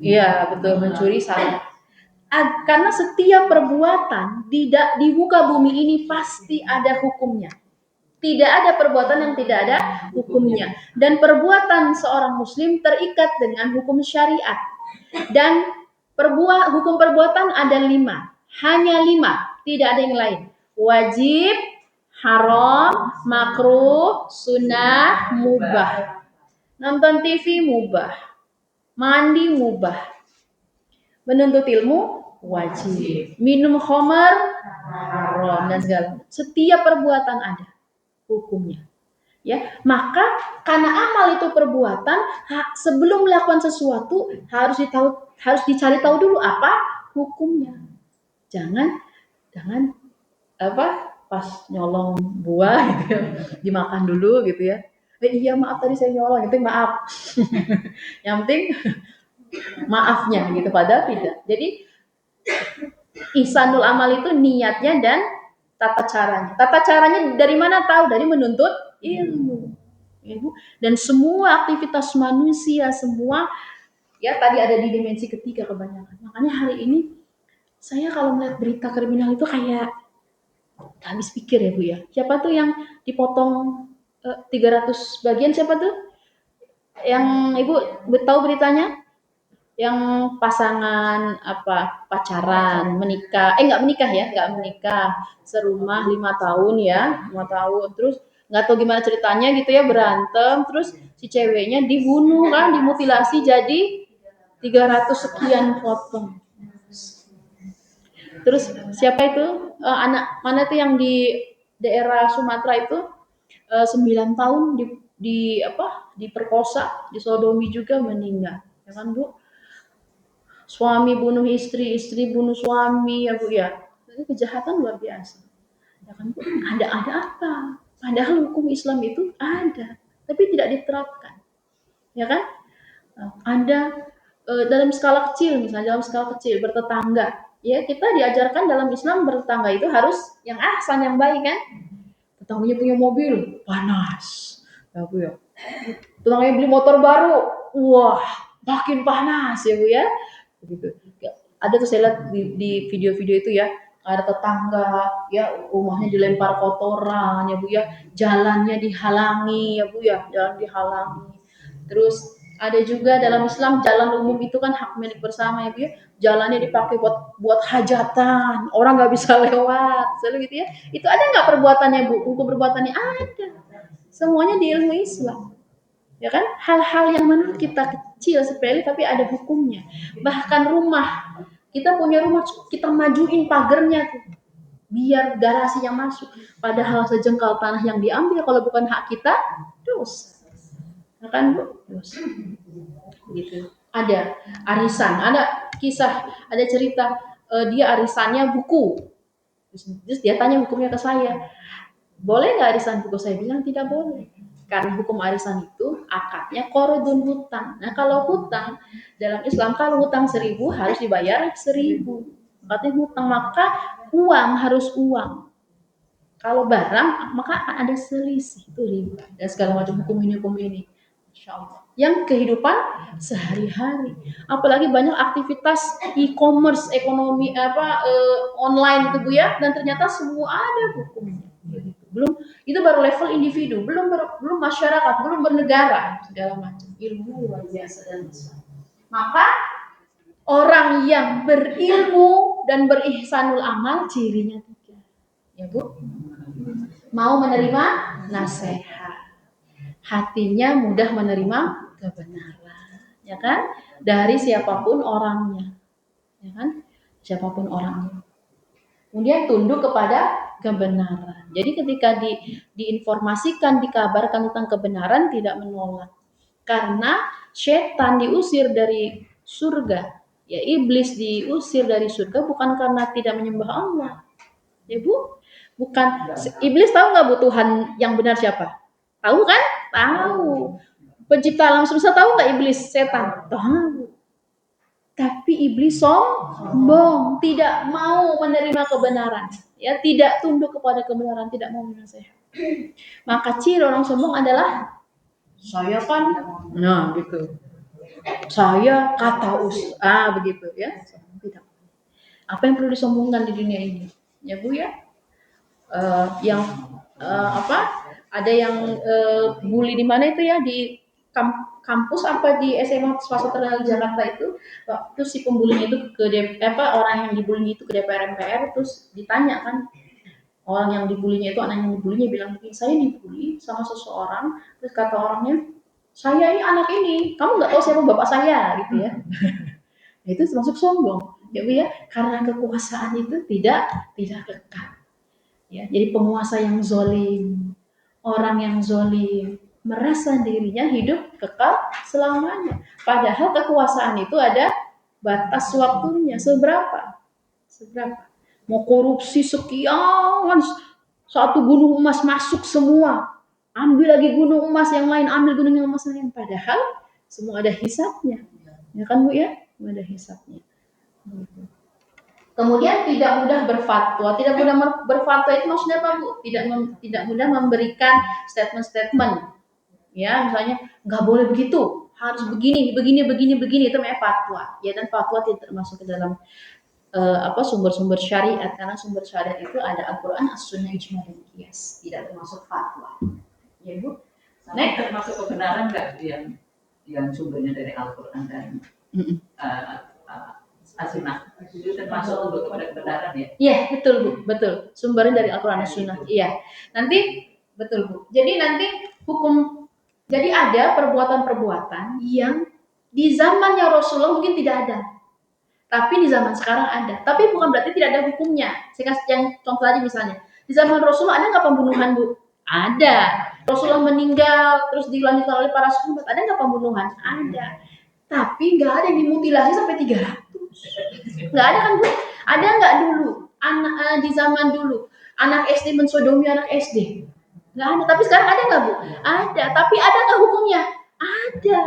Iya, betul, mencuri salah. Karena setiap perbuatan di muka bumi ini pasti ada hukumnya. Tidak ada perbuatan yang tidak ada hukumnya. Dan perbuatan seorang muslim terikat dengan hukum syariat. Dan hukum perbuatan ada 5. Hanya 5, tidak ada yang lain. Wajib, haram, makruh, sunnah, mubah. Nonton TV mubah. Mandi mubah. Menuntut ilmu wajib. Minum khamar haram dan segala. Setiap perbuatan ada hukumnya. Ya, maka karena amal itu perbuatan, sebelum melakukan sesuatu harus dicari tahu dulu apa hukumnya. Jangan apa pas nyolong buah gitu ya, dimakan dulu gitu ya. Iya maaf tadi saya nyolong, itu maaf. Yang penting maafnya gitu, padahal tidak. Jadi ihsanul amal itu niatnya dan tata caranya. Tata caranya dari mana tahu? Dari menuntut ilmu. Dan semua aktivitas manusia semua ya tadi ada di dimensi ketiga kebanyakan. Makanya hari ini saya kalau melihat berita kriminal itu kayak habis pikir ya Bu ya. Siapa tuh yang dipotong 300 bagian, siapa tuh? Yang Ibu tahu beritanya? Yang pasangan apa pacaran menikah nggak menikah serumah 5 tahun ya 5 tahun terus nggak tahu gimana ceritanya gitu ya berantem terus si ceweknya dibunuh kan dimutilasi jadi 300 sekian potong. Terus siapa itu anak mana tuh yang di daerah Sumatera itu 9 tahun diperkosa disodomi juga meninggal ya kan Bu. Suami bunuh istri, istri bunuh suami ya Bu ya. Itu kejahatan luar biasa. Ya kan Bu? Ada apa? Padahal hukum Islam itu ada, tapi tidak diterapkan. Ya kan? Ada dalam skala kecil misalnya dalam skala kecil bertetangga. Ya, kita diajarkan dalam Islam bertetangga itu harus yang ahsan yang baik kan? Tetangganya punya mobil, panas. Ya Bu ya. Tetangganya beli motor baru, wah, makin panas ya Bu ya. Begitu. Ya, ada tuh saya lihat di video-video itu ya, ada tetangga ya rumahnya dilempar kotoran ya Bu ya, jalannya dihalangi ya Bu ya, jalan dihalangi. Terus ada juga dalam Islam jalan umum itu kan hak milik bersama ya Bu ya. Jalannya dipakai buat hajatan, orang nggak bisa lewat, selalu gitu ya. Itu ada nggak perbuatannya Bu? Hukum perbuatannya ada. Semuanya di ilmu Islam. Ya kan? Hal-hal yang menurut kita kecil sepele tapi ada hukumnya. Bahkan rumah, kita punya rumah kita majuin pagernya tuh biar garasi yang masuk. Padahal sejengkal tanah yang diambil kalau bukan hak kita dosa. Ya kan Bu? Dosa. Gitu. Ada arisan, ada kisah, ada cerita dia arisannya buku. Terus dia tanya hukumnya ke saya. Boleh nggak arisan buku? Saya bilang tidak boleh. Karena hukum arisan itu akadnya qardun hutang. Nah kalau hutang dalam Islam kalau hutang 1.000 harus dibayar 1.000. Katanya hutang maka uang harus uang. Kalau barang maka akan ada selisih itu riba dan segala macam hukum ini. Insya Allah. Yang kehidupan sehari-hari. Apalagi banyak aktivitas e-commerce ekonomi online itu Bu ya dan ternyata semua ada hukumnya. Belum itu baru level individu, belum masyarakat, belum bernegara, segala macam ilmu luar biasa dan besar. Maka orang yang berilmu dan berihsanul amal cirinya 3, ya Bu. Mau menerima nasihat, hatinya mudah menerima kebenaran, ya kan? Dari siapapun orangnya. ya kan? Siapapun orangnya. Kemudian tunduk kepada kebenaran. Jadi ketika diinformasikan, dikabarkan tentang kebenaran, tidak menolak. Karena setan diusir dari surga, ya iblis diusir dari surga bukan karena tidak menyembah Allah, ya Bu. Bukan. Iblis tahu nggak Bu Tuhan yang benar siapa? Tahu kan? Tahu. Pencipta alam semesta tahu nggak iblis setan? Tahu. Tapi iblis sombong, tidak mau menerima kebenaran, ya tidak tunduk kepada kebenaran, tidak mau menasihat. Maka ciri orang sombong adalah saya kan, nah gitu. Saya kata begitu ya. Tidak. Apa yang perlu disombongkan di dunia ini? Ya Bu ya. Yang apa? Ada yang bully di mana itu ya, di kampus apa di SMA swasta terkenal di Jakarta itu, waktu si pembulinya itu orang yang dibully itu ke DPR MPR, terus ditanya kan, orang yang dibulinya itu, anak yang dibulinya bilang begini, saya dibully sama seseorang, terus kata orangnya, saya ini anak ini, kamu nggak tahu siapa bapak saya gitu ya. Nah, itu termasuk sombong ya Bu ya, karena kekuasaan itu tidak kekal ya. Jadi penguasa yang zolim, orang yang zolim merasa dirinya hidup kekal selamanya, padahal kekuasaan itu ada batas waktunya. Seberapa mau korupsi sekian, satu gunung emas masuk semua, ambil lagi gunung emas yang lain, ambil gunung emas yang lain, padahal semua ada hisabnya, ya kan Bu ya, semua ada hisabnya. Kemudian tidak mudah berfatwa. Tidak mudah berfatwa itu maksudnya apa Bu? Tidak mudah memberikan statement-statement. Ya, misalnya nggak boleh begitu, harus begini, itu namanya fatwa. Ya, dan fatwa tidak termasuk ke dalam sumber-sumber syariat, karena sumber syariat itu ada Al-Quran, As-Sunnah, Ijma, dan Qiyas. Tidak termasuk fatwa. Ya Bu. Next, termasuk kebenaran nggak yang sumbernya dari Al-Quran dan As-Sunnah, itu termasuk untuk kepada kebenaran ya? Iya, betul Bu, betul. Sumbernya dari Al-Quran dan Sunnah. Iya. Nanti betul Bu. Jadi nanti jadi ada perbuatan-perbuatan yang di zamannya Rasulullah mungkin tidak ada, tapi di zaman sekarang ada. Tapi bukan berarti tidak ada hukumnya. Saya kasih yang contoh aja misalnya. Di zaman Rasulullah ada nggak pembunuhan Bu? Ada. Rasulullah meninggal, terus dilanjutkan oleh para sahabat. Ada nggak pembunuhan? Ada. Tapi nggak ada yang dimutilasi sampai 300. Nggak ada kan Bu? Ada nggak dulu? Di zaman dulu anak SD mensodomi anak SD? Nggak ada. Tapi sekarang ada nggak Bu? Ada. Tapi ada nggak hukumnya? Ada.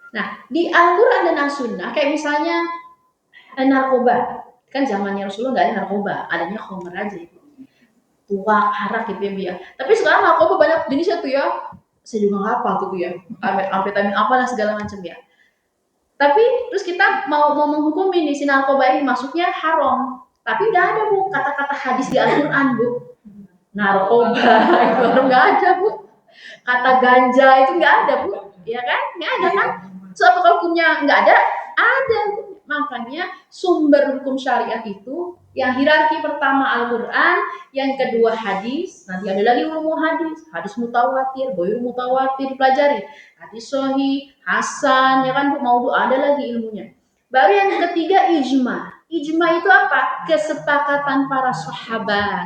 Nah, di Al-Quran dan As-Sunnah kayak misalnya narkoba, kan zamannya Rasulullah nggak ada narkoba, adanya khamr aja itu, tuak, harak gitu ya Bu ya. Tapi sekarang narkoba banyak jenisnya tuh ya. Saya juga nggak hafal tuh ya, amfetamin apalah segala macam ya. Tapi terus kita mau menghukumi nih si narkoba ini masuknya haram. Tapi nggak ada Bu kata-kata hadis di Al-Quran Bu. Narkoba itu nggak ada Bu. Kata ganja itu nggak ada Bu. Ya kan? Nggak ada kan? So apakah hukumnya nggak ada? Ada. Makanya sumber hukum syariat itu yang hierarki pertama Al-Quran, yang kedua hadis, nanti ada lagi ulumul hadis mutawatir, goir mutawatir dipelajari, hadis sahih, hasan, ya kan, maudhu, ada lagi ilmunya. Baru yang ketiga ijma. Ijma itu apa? Kesepakatan para sahabat.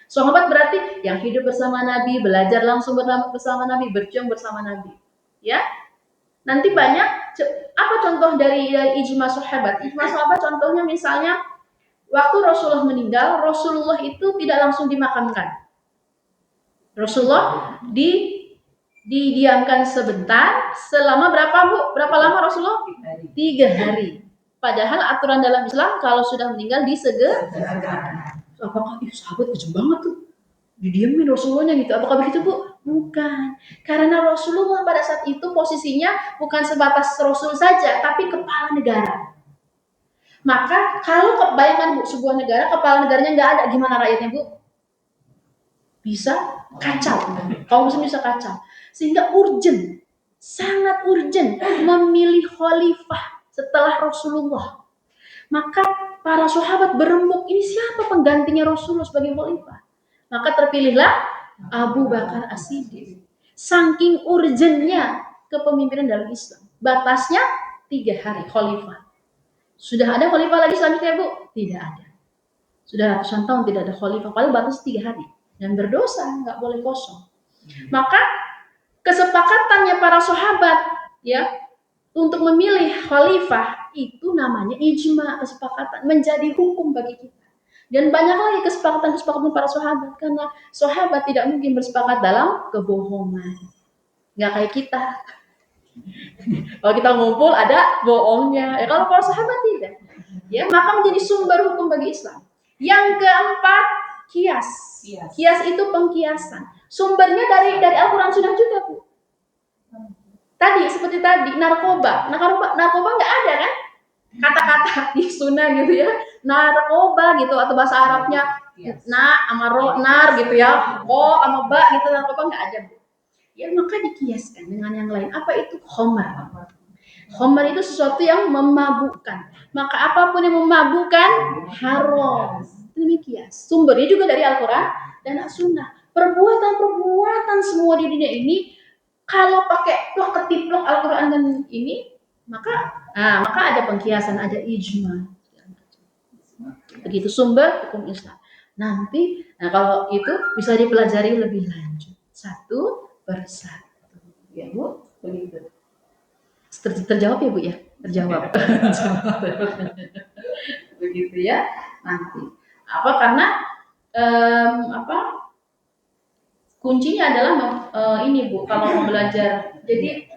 Sahabat berarti yang hidup bersama Nabi, belajar langsung bersama Nabi, berjuang bersama Nabi. Ya, nanti banyak. Apa contoh dari ijma sahabat? Ijma sahabat contohnya misalnya waktu Rasulullah meninggal, Rasulullah itu tidak langsung dimakamkan. Rasulullah didiamkan sebentar, selama berapa Bu? Berapa lama Rasulullah? 3 hari. Padahal aturan dalam Islam kalau sudah meninggal disegerakan. Apakah sahabat kejam banget tuh? Didiamin Rasulullahnya gitu. Apakah begitu Bu? Bukan. Karena Rasulullah pada saat itu posisinya bukan sebatas Rasul saja, tapi kepala negara. Maka kalau bayangkan Bu, sebuah negara, kepala negaranya nggak ada, gimana rakyatnya Bu? Bisa kacau. Kaum muslim bisa kacau. Sehingga sangat urgent memilih khalifah setelah Rasulullah. Maka para sahabat berembuk, ini siapa penggantinya Rasulullah sebagai khalifah? Maka terpilihlah Abu Bakar As-Siddiq. Saking urgentnya kepemimpinan dalam Islam. Batasnya 3 hari khalifah. Sudah ada khalifah lagi selanjutnya Bu? Tidak ada. Sudah ratusan tahun tidak ada khalifah, paling batas 3 hari. Dan berdosa, nggak boleh kosong. Maka kesepakatannya para sahabat ya untuk memilih khalifah itu namanya ijma, kesepakatan, menjadi hukum bagi kita. Dan banyak lagi kesepakatan para sahabat, karena sahabat tidak mungkin bersepakat dalam kebohongan. Nggak kayak kita. Kalau kita ngumpul ada bohongnya. Ya kalau para sahabat tidak. Ya, maka menjadi sumber hukum bagi Islam. Yang keempat, kias. Kias itu pengkiasan. Sumbernya dari Al-Quran Sunnah juga, Bu. Tadi seperti tadi narkoba nggak ada kan? Kata-kata di sunnah gitu ya, narkoba gitu, atau bahasa Arabnya na sama ro nar gitu ya, o sama ba gitu, narkoba nggak ada Bu. Ya maka dikiaskan dengan yang lain. Apa itu? Khamar. Khamar itu sesuatu yang memabukkan. Maka apapun yang memabukkan haram. Demikian. Sumbernya juga dari Al-Quran dan As-Sunnah. Perbuatan semua di dunia ini kalau pakai plok ketiplok Al-Quran dan ini, maka ada pengkiasan, ada ijma. Begitu sumber hukum Islam. Nanti, kalau itu bisa dipelajari lebih lanjut. Satu persatu. Ya Bu, begitu. Terjawab ya Bu ya? Terjawab. Begitu ya. Nanti. Karena kuncinya adalah ini Bu, kalau mau belajar. Jadi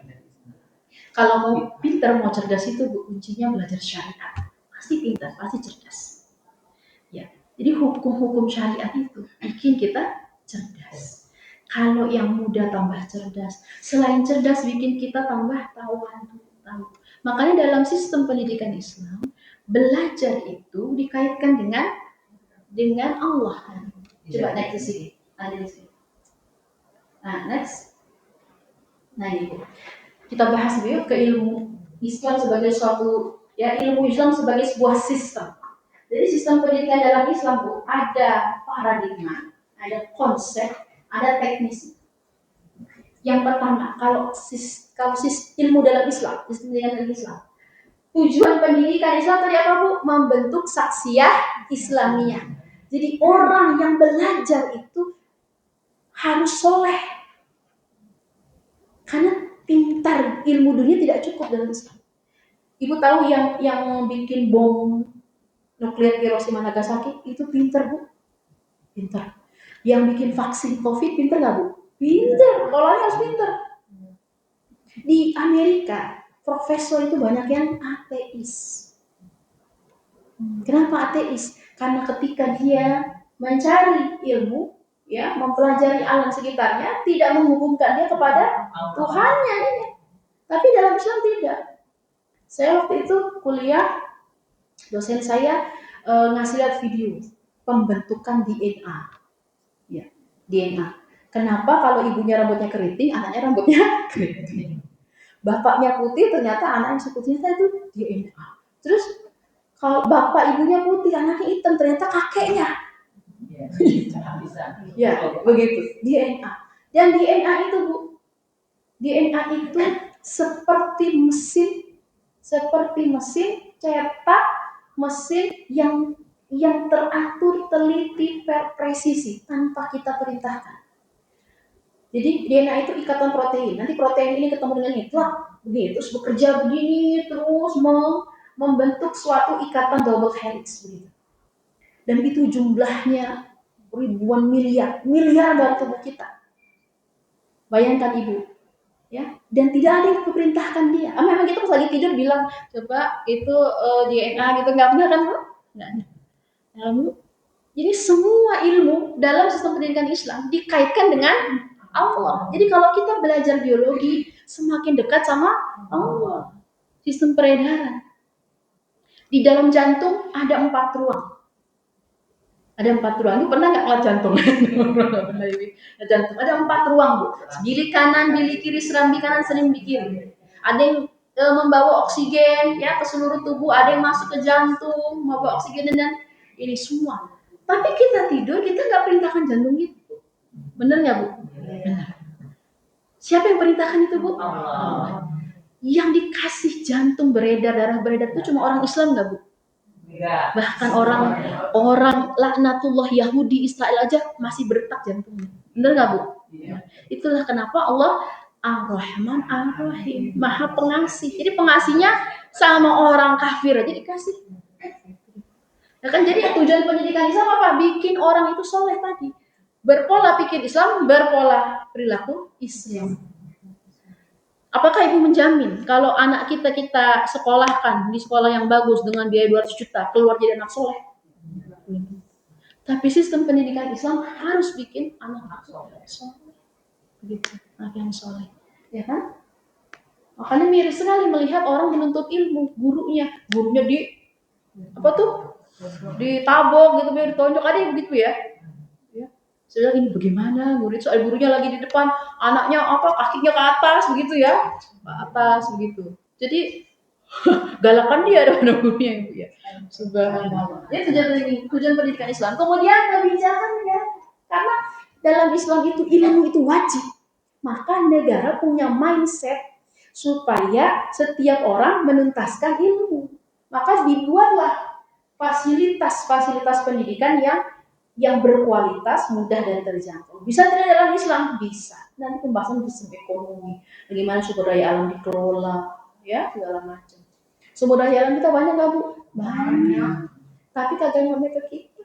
kalau mau pintar, mau cerdas itu Bu, kuncinya belajar syariat. Pasti pintar, pasti cerdas. Ya. Jadi hukum-hukum syariat itu bikin kita cerdas. Kalau yang muda tambah cerdas, selain cerdas bikin kita tambah tahu. Makanya dalam sistem pendidikan Islam, belajar itu dikaitkan dengan Allah. Coba naik ke sini. Ada di sini. Nah, next. Nah, ini kita bahas dulu ke ilmu Islam sebagai suatu, ya, ilmu Islam sebagai sebuah sistem. Jadi sistem pendidikan dalam Islam Bu, ada paradigma, ada konsep, ada teknis. Yang pertama, kalau ilmu dalam Islam, sistem pendidikan dalam Islam, tujuan pendidikan Islam tadi apa Bu? Membentuk saksiyah Islamiyah. Jadi orang yang belajar itu harus soleh. Karena pintar, ilmu dunia tidak cukup dalam Islam. Ibu tahu yang bikin bom nuklir Hiroshima Nagasaki itu pintar Bu? Pintar. Yang bikin vaksin COVID pintar nggak Bu? Pintar. Kalau harus pintar. Di Amerika, profesor itu banyak yang ateis. Kenapa ateis? Karena ketika dia mencari ilmu, ya, mempelajari alam sekitarnya, tidak menghubungkan dia kepada Tuhannya ini. Tapi dalam Islam tidak. Saya waktu itu kuliah, dosen saya ngasih lihat video pembentukan DNA. Ya, DNA. Kenapa kalau ibunya rambutnya keriting, anaknya rambutnya keriting? Bapaknya putih, ternyata anaknya seputihnya itu DNA. Terus kalau bapak ibunya putih, anaknya hitam, ternyata kakeknya. Ya, begitu. DNA. Dan DNA itu Bu, DNA itu seperti mesin cetak, mesin yang teratur, teliti, presisi tanpa kita perintahkan. Jadi DNA itu ikatan protein. Nanti protein ini ketemu dengan itu, begitu, terus bekerja begini, terus membentuk suatu ikatan double helix begitu. Dan itu jumlahnya ribuan miliar dalam tubuh kita. Bayangkan Ibu, ya, dan tidak ada yang memerintahkan dia. Memang kita pas lagi tidur bilang coba itu DNA gitu, nggak benar kan Bu? Nggak ada. Jadi semua ilmu dalam sistem pendidikan Islam dikaitkan dengan Allah. Jadi kalau kita belajar biologi, semakin dekat sama Allah. Sistem peredaran. Di dalam jantung ada 4 ruang. Ada 4 ruang. Lu pernah nggak ngeliat jantung? Jantung ada 4 ruang Bu. Bilik kanan, bilik kiri, serambi kanan, serambi kiri. Ada yang membawa oksigen ya ke seluruh tubuh, ada yang masuk ke jantung, membawa oksigen dan ini semua. Tapi kita tidur, kita nggak perintahkan jantung itu. Bener nggak Bu? Benar. Siapa yang perintahkan itu Bu? Allah. Yang dikasih jantung beredar, darah beredar itu cuma orang Islam nggak, Bu? Enggak. Bahkan orang laknatullah Yahudi Israel aja masih berdetak jantungnya. Bener nggak, Bu? Iya. Itulah kenapa Allah Ar-Rahman Ar-Rahim, Maha Pengasih. Jadi pengasihnya sama orang kafir aja dikasih. Ya kan, jadi tujuan pendidikan Islam apa? Bikin orang itu soleh tadi. Berpola pikir Islam, berpola perilaku Islam. Apakah Ibu menjamin kalau anak kita sekolahkan di sekolah yang bagus dengan biaya 200 juta, keluar jadi anak soleh? Tapi sistem pendidikan Islam harus bikin anak soleh. Begitu, anak yang soleh. Ya kan? Makanya miris sekali melihat orang menuntut ilmu, gurunya di apa tuh? Ditabok gitu, ditonjok, ada yang begitu ya. Saya ini bagaimana guru itu, soal gurunya lagi di depan, anaknya apa kakinya ke atas begitu ya, ke atas begitu. Jadi galakan dia ada gurunya, Ibu ya. Subhanallah. Ya, tujuan pendidikan Islam. Kemudian kebijakannya, karena dalam Islam itu ilmu itu wajib, maka negara punya mindset supaya setiap orang menuntaskan ilmu. Maka dibuatlah fasilitas pendidikan yang berkualitas, mudah dan terjangkau. Bisa tidak dalam Islam? Bisa. Nanti pembahasan sistem ekonomi, bagaimana sumber daya alam dikelola, ya segala macam. Sumber daya alam kita banyak nggak, Bu? Banyak. Tapi kagak nyampe ke kita.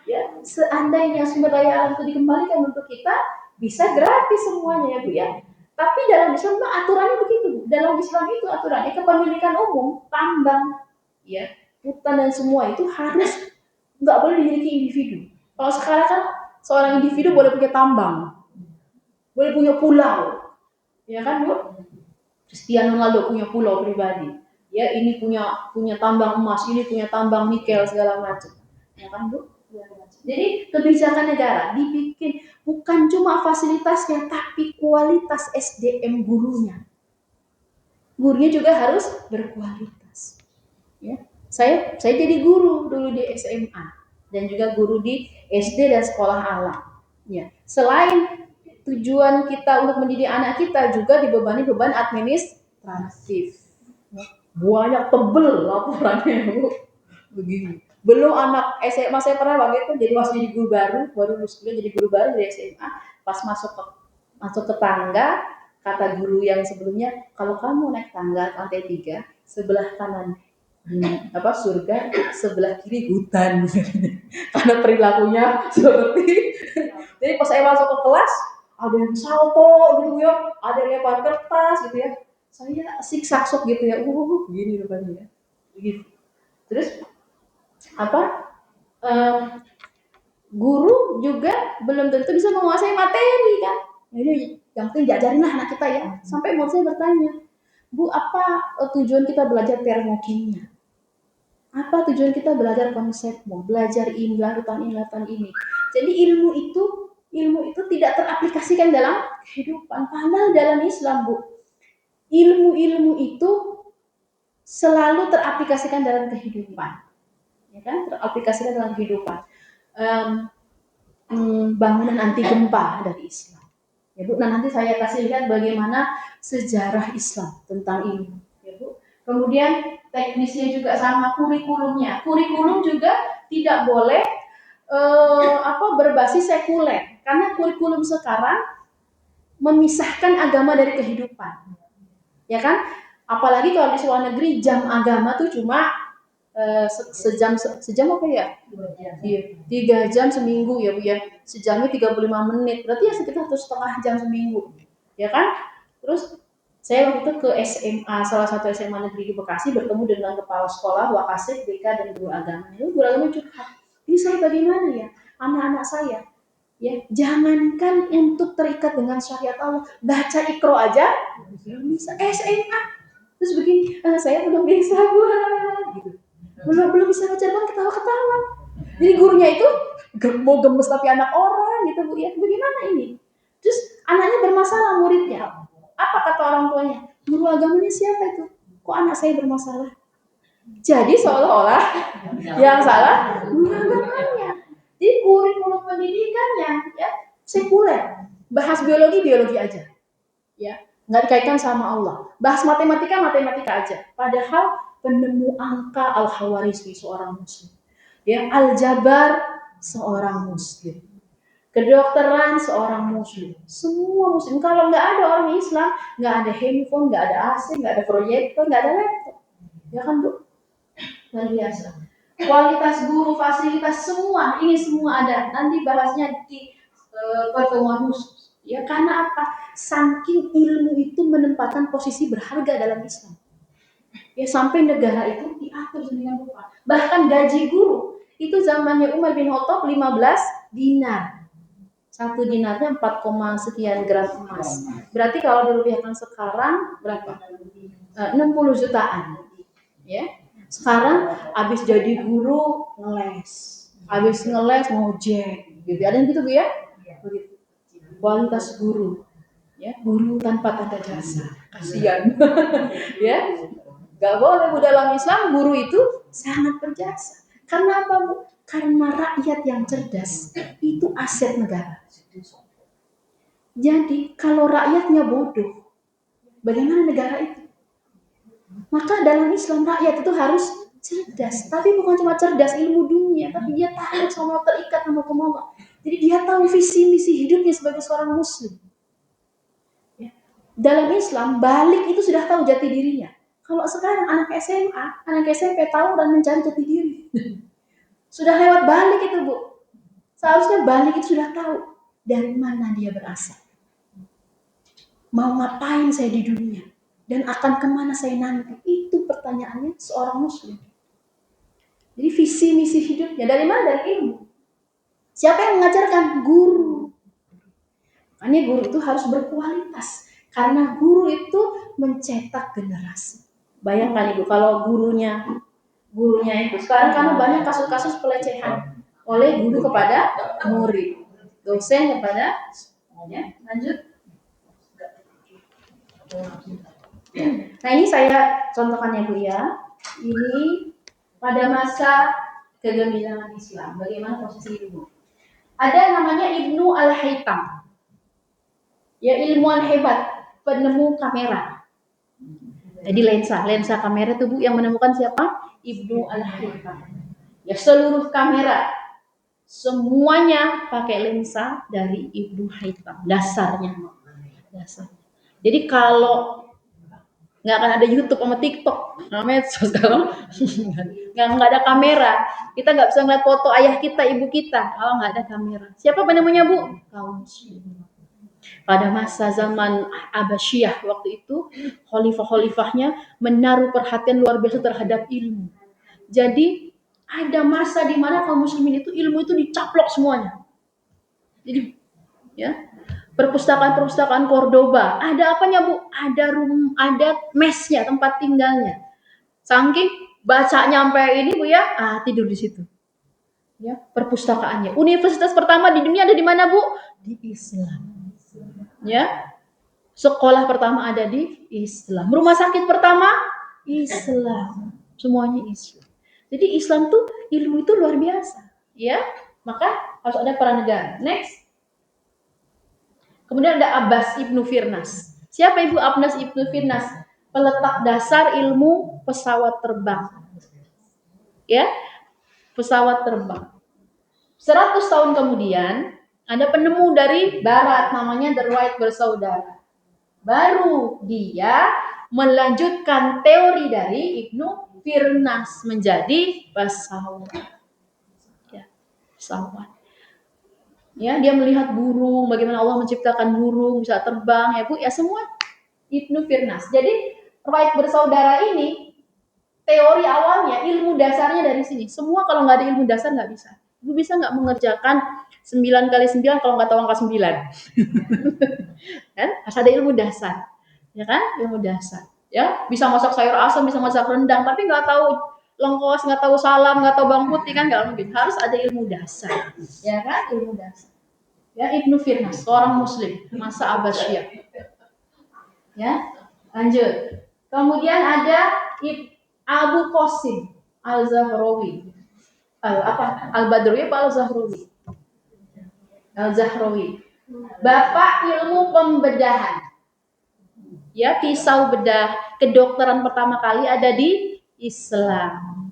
Ya, seandainya sumber daya alam itu dikembalikan untuk kita, bisa gratis semuanya ya, Bu ya. Tapi dalam Islam aturannya begitu, Bu. Dalam Islam itu aturannya kepemilikan umum, tambang, ya, hutan dan semua itu harus nggak boleh dimiliki individu. Kalau sekarang kan seorang individu boleh punya tambang, boleh punya pulau, ya kan, Bu? Cristiano Ronaldo punya pulau pribadi, ya ini punya tambang emas, ini punya tambang nikel segala macam, ya kan, Bu? Jadi kebijakan negara dibikin bukan cuma fasilitasnya, tapi kualitas SDM gurunya. Gurunya juga harus berkualitas. Ya. Saya jadi guru dulu di SMA dan juga guru di SD dan sekolah alam. Ya. Selain tujuan kita untuk mendidik anak kita, juga dibebani beban administratif. Banyak tebel laporannya, Bu. Begini. Belum anak SMA saya pernah begitu, jadi masih jadi guru baru lulus kuliah jadi guru baru di SMA, pas masuk ke tangga, kata guru yang sebelumnya, kalau kamu naik tangga lantai 3, sebelah kanan surga, sebelah kiri hutan. Karena perilakunya seperti jadi pas saya masuk ke kelas, ada yang salto gitu ya, ada yang lempar kertas gitu ya, saya siksak gitu ya, gini rupanya ya, gitu. Terus guru juga belum tentu bisa menguasai materi kan. Jadi yang penting diajarin lah anak kita ya. Sampai murid saya bertanya, Bu, apa tujuan kita belajar termokimia? Apa tujuan kita belajar konsepmu, belajar inlatan ini? Jadi ilmu itu tidak teraplikasikan dalam kehidupan. Padahal dalam Islam, Bu, ilmu itu selalu teraplikasikan dalam kehidupan. Ya kan? Teraplikasikan dalam kehidupan. Bangunan anti gempa dari Islam. Ya, Bu. Nah, nanti saya kasih lihat bagaimana sejarah Islam tentang ilmu. Ya, Bu. Kemudian teknisnya juga sama, kurikulumnya. Kurikulum juga tidak boleh berbasis sekuler, karena kurikulum sekarang memisahkan agama dari kehidupan. Ya kan? Apalagi kalau di luar negeri jam agama tuh cuma sejam apa ya? 3 jam seminggu ya, Bu ya. Sejamnya 35 menit. Berarti ya sekitar 1,5 jam seminggu. Ya kan? Terus saya waktu itu ke SMA, salah satu SMA negeri di Bekasi, bertemu dengan kepala sekolah, wakasek, BK dan guru agama. Lalu guru agama curhat, ini saya bagaimana ya? Anak-anak saya, ya jangankan untuk terikat dengan syariat Allah, baca Iqra aja bisa. SMA terus begini, saya belum bisa, Bu, gitu. belum bisa baca doang, ketawa-ketawa. Jadi gurunya itu mau gemes tapi anak orang gitu, Bu ya. Bagaimana ini? Terus anaknya bermasalah, muridnya. Apa kata orang tuanya? Guru agamanya siapa itu? Kok anak saya bermasalah? Jadi seolah-olah yang salah guru agamanya. Jadi kurikulum pendidikannya ya sekuler. Bahas biologi aja. ya, nggak dikaitkan sama Allah. Bahas matematika aja. Padahal penemu angka Al-Khawarizmi seorang muslim, ya, Al-Jabar seorang muslim, kedokteran seorang muslim, semua muslim. Kalau nggak ada orang Islam, nggak ada handphone, nggak ada AC, nggak ada proyektor, nggak ada laptop, ya kan Bu? Luar biasa. Kualitas guru, fasilitas semua, ini semua ada. Nanti bahasnya di pertemuan khusus. Ya karena apa? Saking ilmu itu menempatkan posisi berharga dalam Islam. Ya sampai negara itu diatur sedemikian rupa. Bahkan gaji guru itu zamannya Umar bin Khattab 15 dinar. Satu dinarnya 4, sekian gram emas. Berarti kalau dirupiahkan sekarang berapa? 60 jutaan. Ya. Sekarang habis jadi guru ngeles. Habis ngeles ngojek. Gitu. Ada yang gitu Bu ya? Begitu. Kualitas guru. Ya, guru tanpa tanda jasa. Kasihan. Ya. Gak boleh Bu, dalam Islam guru itu sangat berjasa. Karena apa Bu? Karena rakyat yang cerdas itu aset negara. Jadi kalau rakyatnya bodoh, bagaimana negara itu? Maka dalam Islam rakyat itu harus cerdas. Tapi bukan cuma cerdas ilmu dunia, tapi dia tahu sama terikat sama Allah. Jadi dia tahu visi misi hidupnya sebagai seorang muslim. Ya. Dalam Islam balik itu sudah tahu jati dirinya. Kalau sekarang anak SMA, anak SMP tahu dan mencari jati diri. Sudah lewat balik itu Bu. Seharusnya balik itu sudah tahu dari mana dia berasal. Mau ngapain saya di dunia? Dan akan kemana saya nanti? Itu pertanyaannya seorang muslim. Jadi visi misi hidupnya dari mana? Dari ilmu. Siapa yang mengajarkan? Guru. Makanya guru itu harus berkualitas. Karena guru itu mencetak generasi. Bayangkan Ibu, kalau gurunya itu. Sekarang karena banyak kasus-kasus pelecehan oleh guru kepada murid. Dosen kepada, ya, lanjut. Nah ini saya contohkan ya Bu ya. Ini pada masa kegemilangan Islam. Bagaimana posisi Ibu? Ada namanya Ibnu Al-Haytham. Ya ilmuwan hebat, penemu kamera. Jadi lensa kamera itu Bu yang menemukan siapa? Ibnu Al-Haytham. Ya seluruh kamera semuanya pakai lensa dari Ibnu Haytham. Dasarnya. Jadi kalau nggak akan ada YouTube sama TikTok, namanya sekarang nggak ada kamera, kita nggak bisa ngeliat foto ayah kita, ibu kita, kalau nggak ada kamera. Siapa penemunya Bu? Kaum muslimin. Pada masa zaman Abbasiyah waktu itu, khalifah-khalifahnya menaruh perhatian luar biasa terhadap ilmu. Jadi ada masa di mana kaum muslimin itu ilmu itu dicaplok semuanya. Jadi ya. Perpustakaan Cordoba, ada apanya Bu? Ada mesnya, tempat tinggalnya. Saking baca nyampe ini Bu ya, tidur di situ. Ya, perpustakaannya. Universitas pertama di dunia ada di mana Bu? Di Islam. Ya. Sekolah pertama ada di Islam. Rumah sakit pertama Islam. Semuanya Islam. Jadi Islam tuh ilmu itu luar biasa, ya. Maka harus ada peran negara. Next. Kemudian ada Abbas Ibnu Firnas. Siapa Ibu Abbas Ibnu Firnas? Peletak dasar ilmu pesawat terbang. Ya, pesawat terbang. 100 tahun kemudian, ada penemu dari barat namanya The Wright bersaudara. Baru dia melanjutkan teori dari Ibnu Firnas menjadi pesawat. Ya, pesawat. Ya, dia melihat burung, bagaimana Allah menciptakan burung bisa terbang, ya Bu, ya semua Ibnu Firnas. Jadi Wright bersaudara ini teori awalnya, ilmu dasarnya dari sini. Semua kalau nggak ada ilmu dasar nggak bisa. Ibu bisa nggak mengerjakan 9 kali 9 kalau nggak tahu angka 9? Kan? Harus ada ilmu dasar, ya kan? Ilmu dasar. Ya, bisa masak sayur asam, bisa masak rendang, tapi nggak tahu lengkos, nggak tahu salam, nggak tahu bawang putih kan nggak mungkin. Harus ada ilmu dasar, ya kan? Ilmu dasar. Ya, Ibnu Firnas, seorang muslim masa Abbasiyah. Ya, lanjut. Kemudian ada Abu Qasim Al-Zahrawi. Al-Badruwi apa Al-Zahrawi? Al-Zahrawi. Bapak ilmu pembedahan. Ya, pisau bedah kedokteran pertama kali ada di Islam.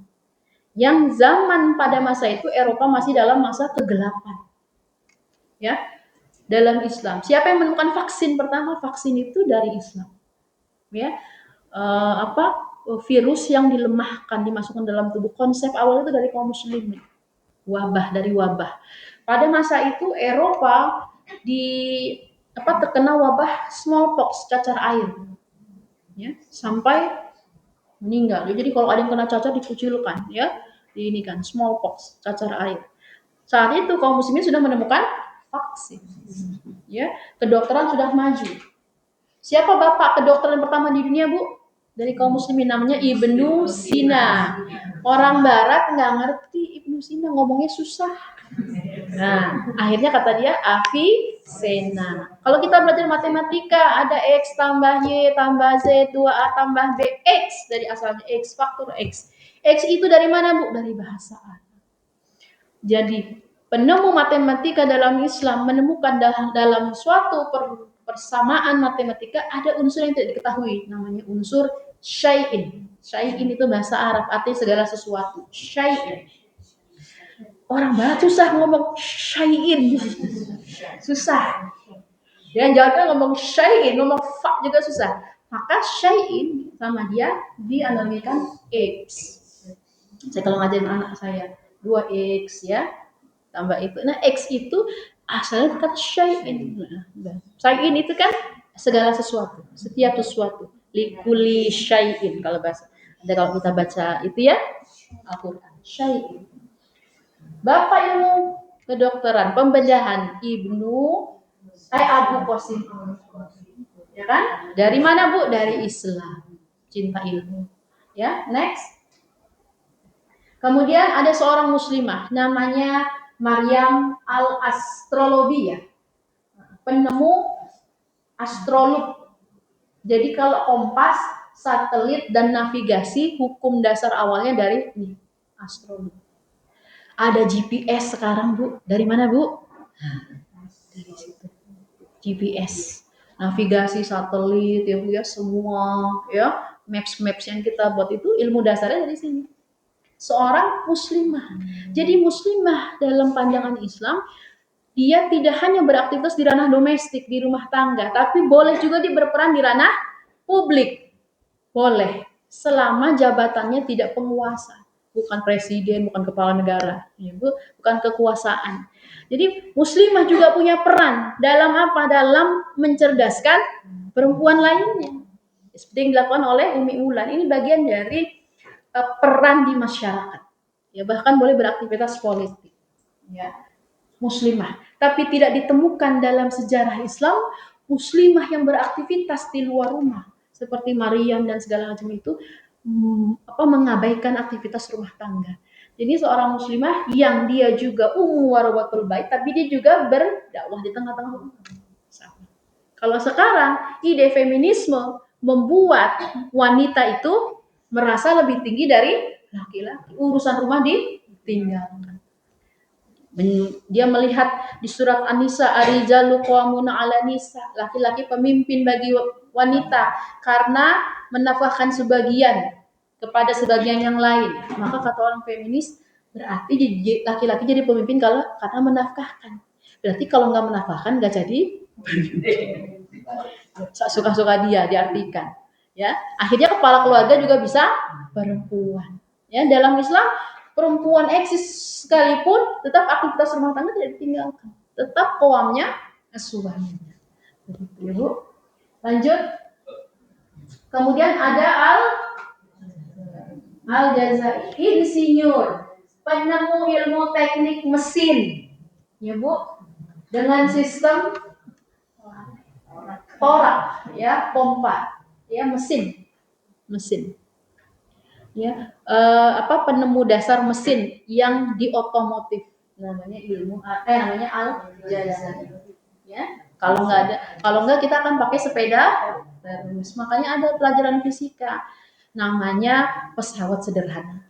Yang zaman pada masa itu Eropa masih dalam masa kegelapan. Ya, dalam Islam. Siapa yang menemukan vaksin pertama? Vaksin itu dari Islam. Ya, virus yang dilemahkan dimasukkan dalam tubuh. Konsep awal itu dari kaum muslimin. Dari wabah. Pada masa itu Eropa terkena wabah smallpox, cacar air. Ya, sampai meninggal. Jadi kalau ada yang kena cacar dikucilkan, ya. Ini kan smallpox, cacar air. Saat itu kaum muslimin sudah menemukan vaksin. Ya, kedokteran sudah maju. Siapa bapak kedokteran pertama di dunia, Bu? Dari kaum muslimin, namanya Ibnu Sina. Orang barat nggak ngerti Ibnu Sina, ngomongnya susah. Nah, akhirnya kata dia Avicenna. Kalau kita belajar matematika, ada X tambah Y tambah Z 2A tambah B, X dari asalnya X, faktor X. X itu dari mana, Bu? Dari bahasa Arab. Jadi, penemu matematika dalam Islam menemukan dalam suatu persamaan matematika ada unsur yang tidak diketahui, namanya unsur syai'in. Syai'in itu bahasa Arab, artinya segala sesuatu. Syai'in. Orang barat susah ngomong syai'in. Susah. Dan jawabnya ngomong syai'in, ngomong fa juga susah. Maka syai'in sama dia dianalogikan X. Saya kalau ngajarin anak saya 2X ya, tambah itu. Nah, X itu asalnya kata syai'in. Syai'in itu kan segala sesuatu, setiap sesuatu. Likuli syai'in kalau bahasa. Ada kalau kita baca itu ya, Al-Qur'an. Syai'in. Bapak ilmu kedokteran, pembedahan Abu Qasim. Ya kan? Dari mana, Bu? Dari Islam. Cinta ilmu. Ya, next. Kemudian ada seorang muslimah namanya Maryam al-Astrolobiyah. Penemu astrolog. Jadi kalau kompas, satelit dan navigasi, hukum dasar awalnya dari ini, astrolog. Ada GPS sekarang, Bu. Dari mana, Bu? Dari situ. GPS, navigasi satelit ya, Bu ya, semua ya, maps yang kita buat itu ilmu dasarnya dari sini. Seorang muslimah. Jadi muslimah dalam pandangan Islam, dia tidak hanya beraktivitas di ranah domestik, di rumah tangga, tapi boleh juga dia berperan di ranah publik. Boleh, selama jabatannya tidak penguasa. Bukan presiden, bukan kepala negara, ya, Bu, bukan kekuasaan. Jadi muslimah juga punya peran dalam apa? Dalam mencerdaskan perempuan lainnya. Seperti yang dilakukan oleh Umi Ulan. Ini bagian dari peran di masyarakat. Ya, bahkan boleh beraktivitas politik. Ya, muslimah. Tapi tidak ditemukan dalam sejarah Islam muslimah yang beraktivitas di luar rumah seperti Maryam dan segala macam itu mengabaikan aktivitas rumah tangga. Jadi seorang muslimah yang dia juga warabatul bait, tapi dia juga berdakwah di tengah-tengah rumah. Kalau sekarang ide feminisme membuat wanita itu merasa lebih tinggi dari laki-laki. Urusan rumah ditinggalkan. Dia melihat di surat An-Nisa, ar-rijalu qawwamuna 'ala nisa, laki-laki pemimpin bagi wanita karena menafkahkan sebagian kepada sebagian yang lain. Maka kata orang feminis, berarti laki-laki jadi pemimpin karena menafkahkan. Berarti kalau nggak menafkahkan nggak jadi suka-suka dia diartikan. Ya, akhirnya kepala keluarga juga bisa perempuan. Ya, dalam Islam perempuan eksis sekalipun tetap aktivitas rumah tangga tidak ditinggalkan. Tetap qawamnya suaminya. Begitu ya, Bu. Lanjut. Kemudian ada Al-Jazari, insinyur, penemu ilmu teknik mesin. Ya, Bu. Dengan sistem torak, ya, pompa, ya, mesin. Ya, penemu dasar mesin yang di otomotif, namanya Al-Jazari. Ya, kalau nggak kita akan pakai sepeda terus. Makanya ada pelajaran fisika namanya pesawat sederhana.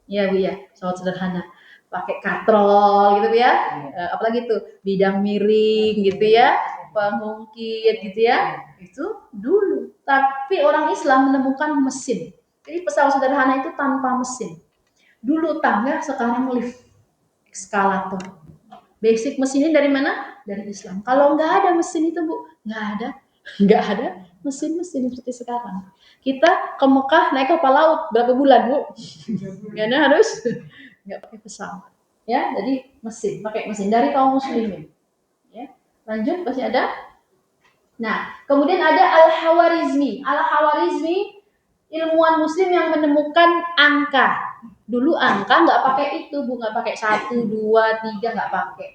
Ya, Bu ya, pesawat sederhana. Pakai katrol gitu ya. Apalagi tuh bidang miring gitu ya. pengungkit gitu ya. Itu dulu. Tapi orang Islam menemukan mesin. Jadi pesawat sederhana itu tanpa mesin. Dulu tangga, sekarang lift, eskalator. Basic mesinnya dari mana? Dari Islam. Kalau nggak ada mesin itu, Bu, nggak ada mesin-mesin seperti sekarang. Kita ke Mekah naik kapal laut berapa bulan, Bu? Karena harus nggak pakai pesawat. Ya, jadi mesin, pakai mesin dari kaum muslimin. Ya, lanjut masih ada. Nah, kemudian ada Al-Hawarizmi. Al-Hawarizmi ilmuwan muslim yang menemukan angka. Dulu angka nggak pakai itu, Bu, nggak pakai 1, 2, 3, nggak pakai.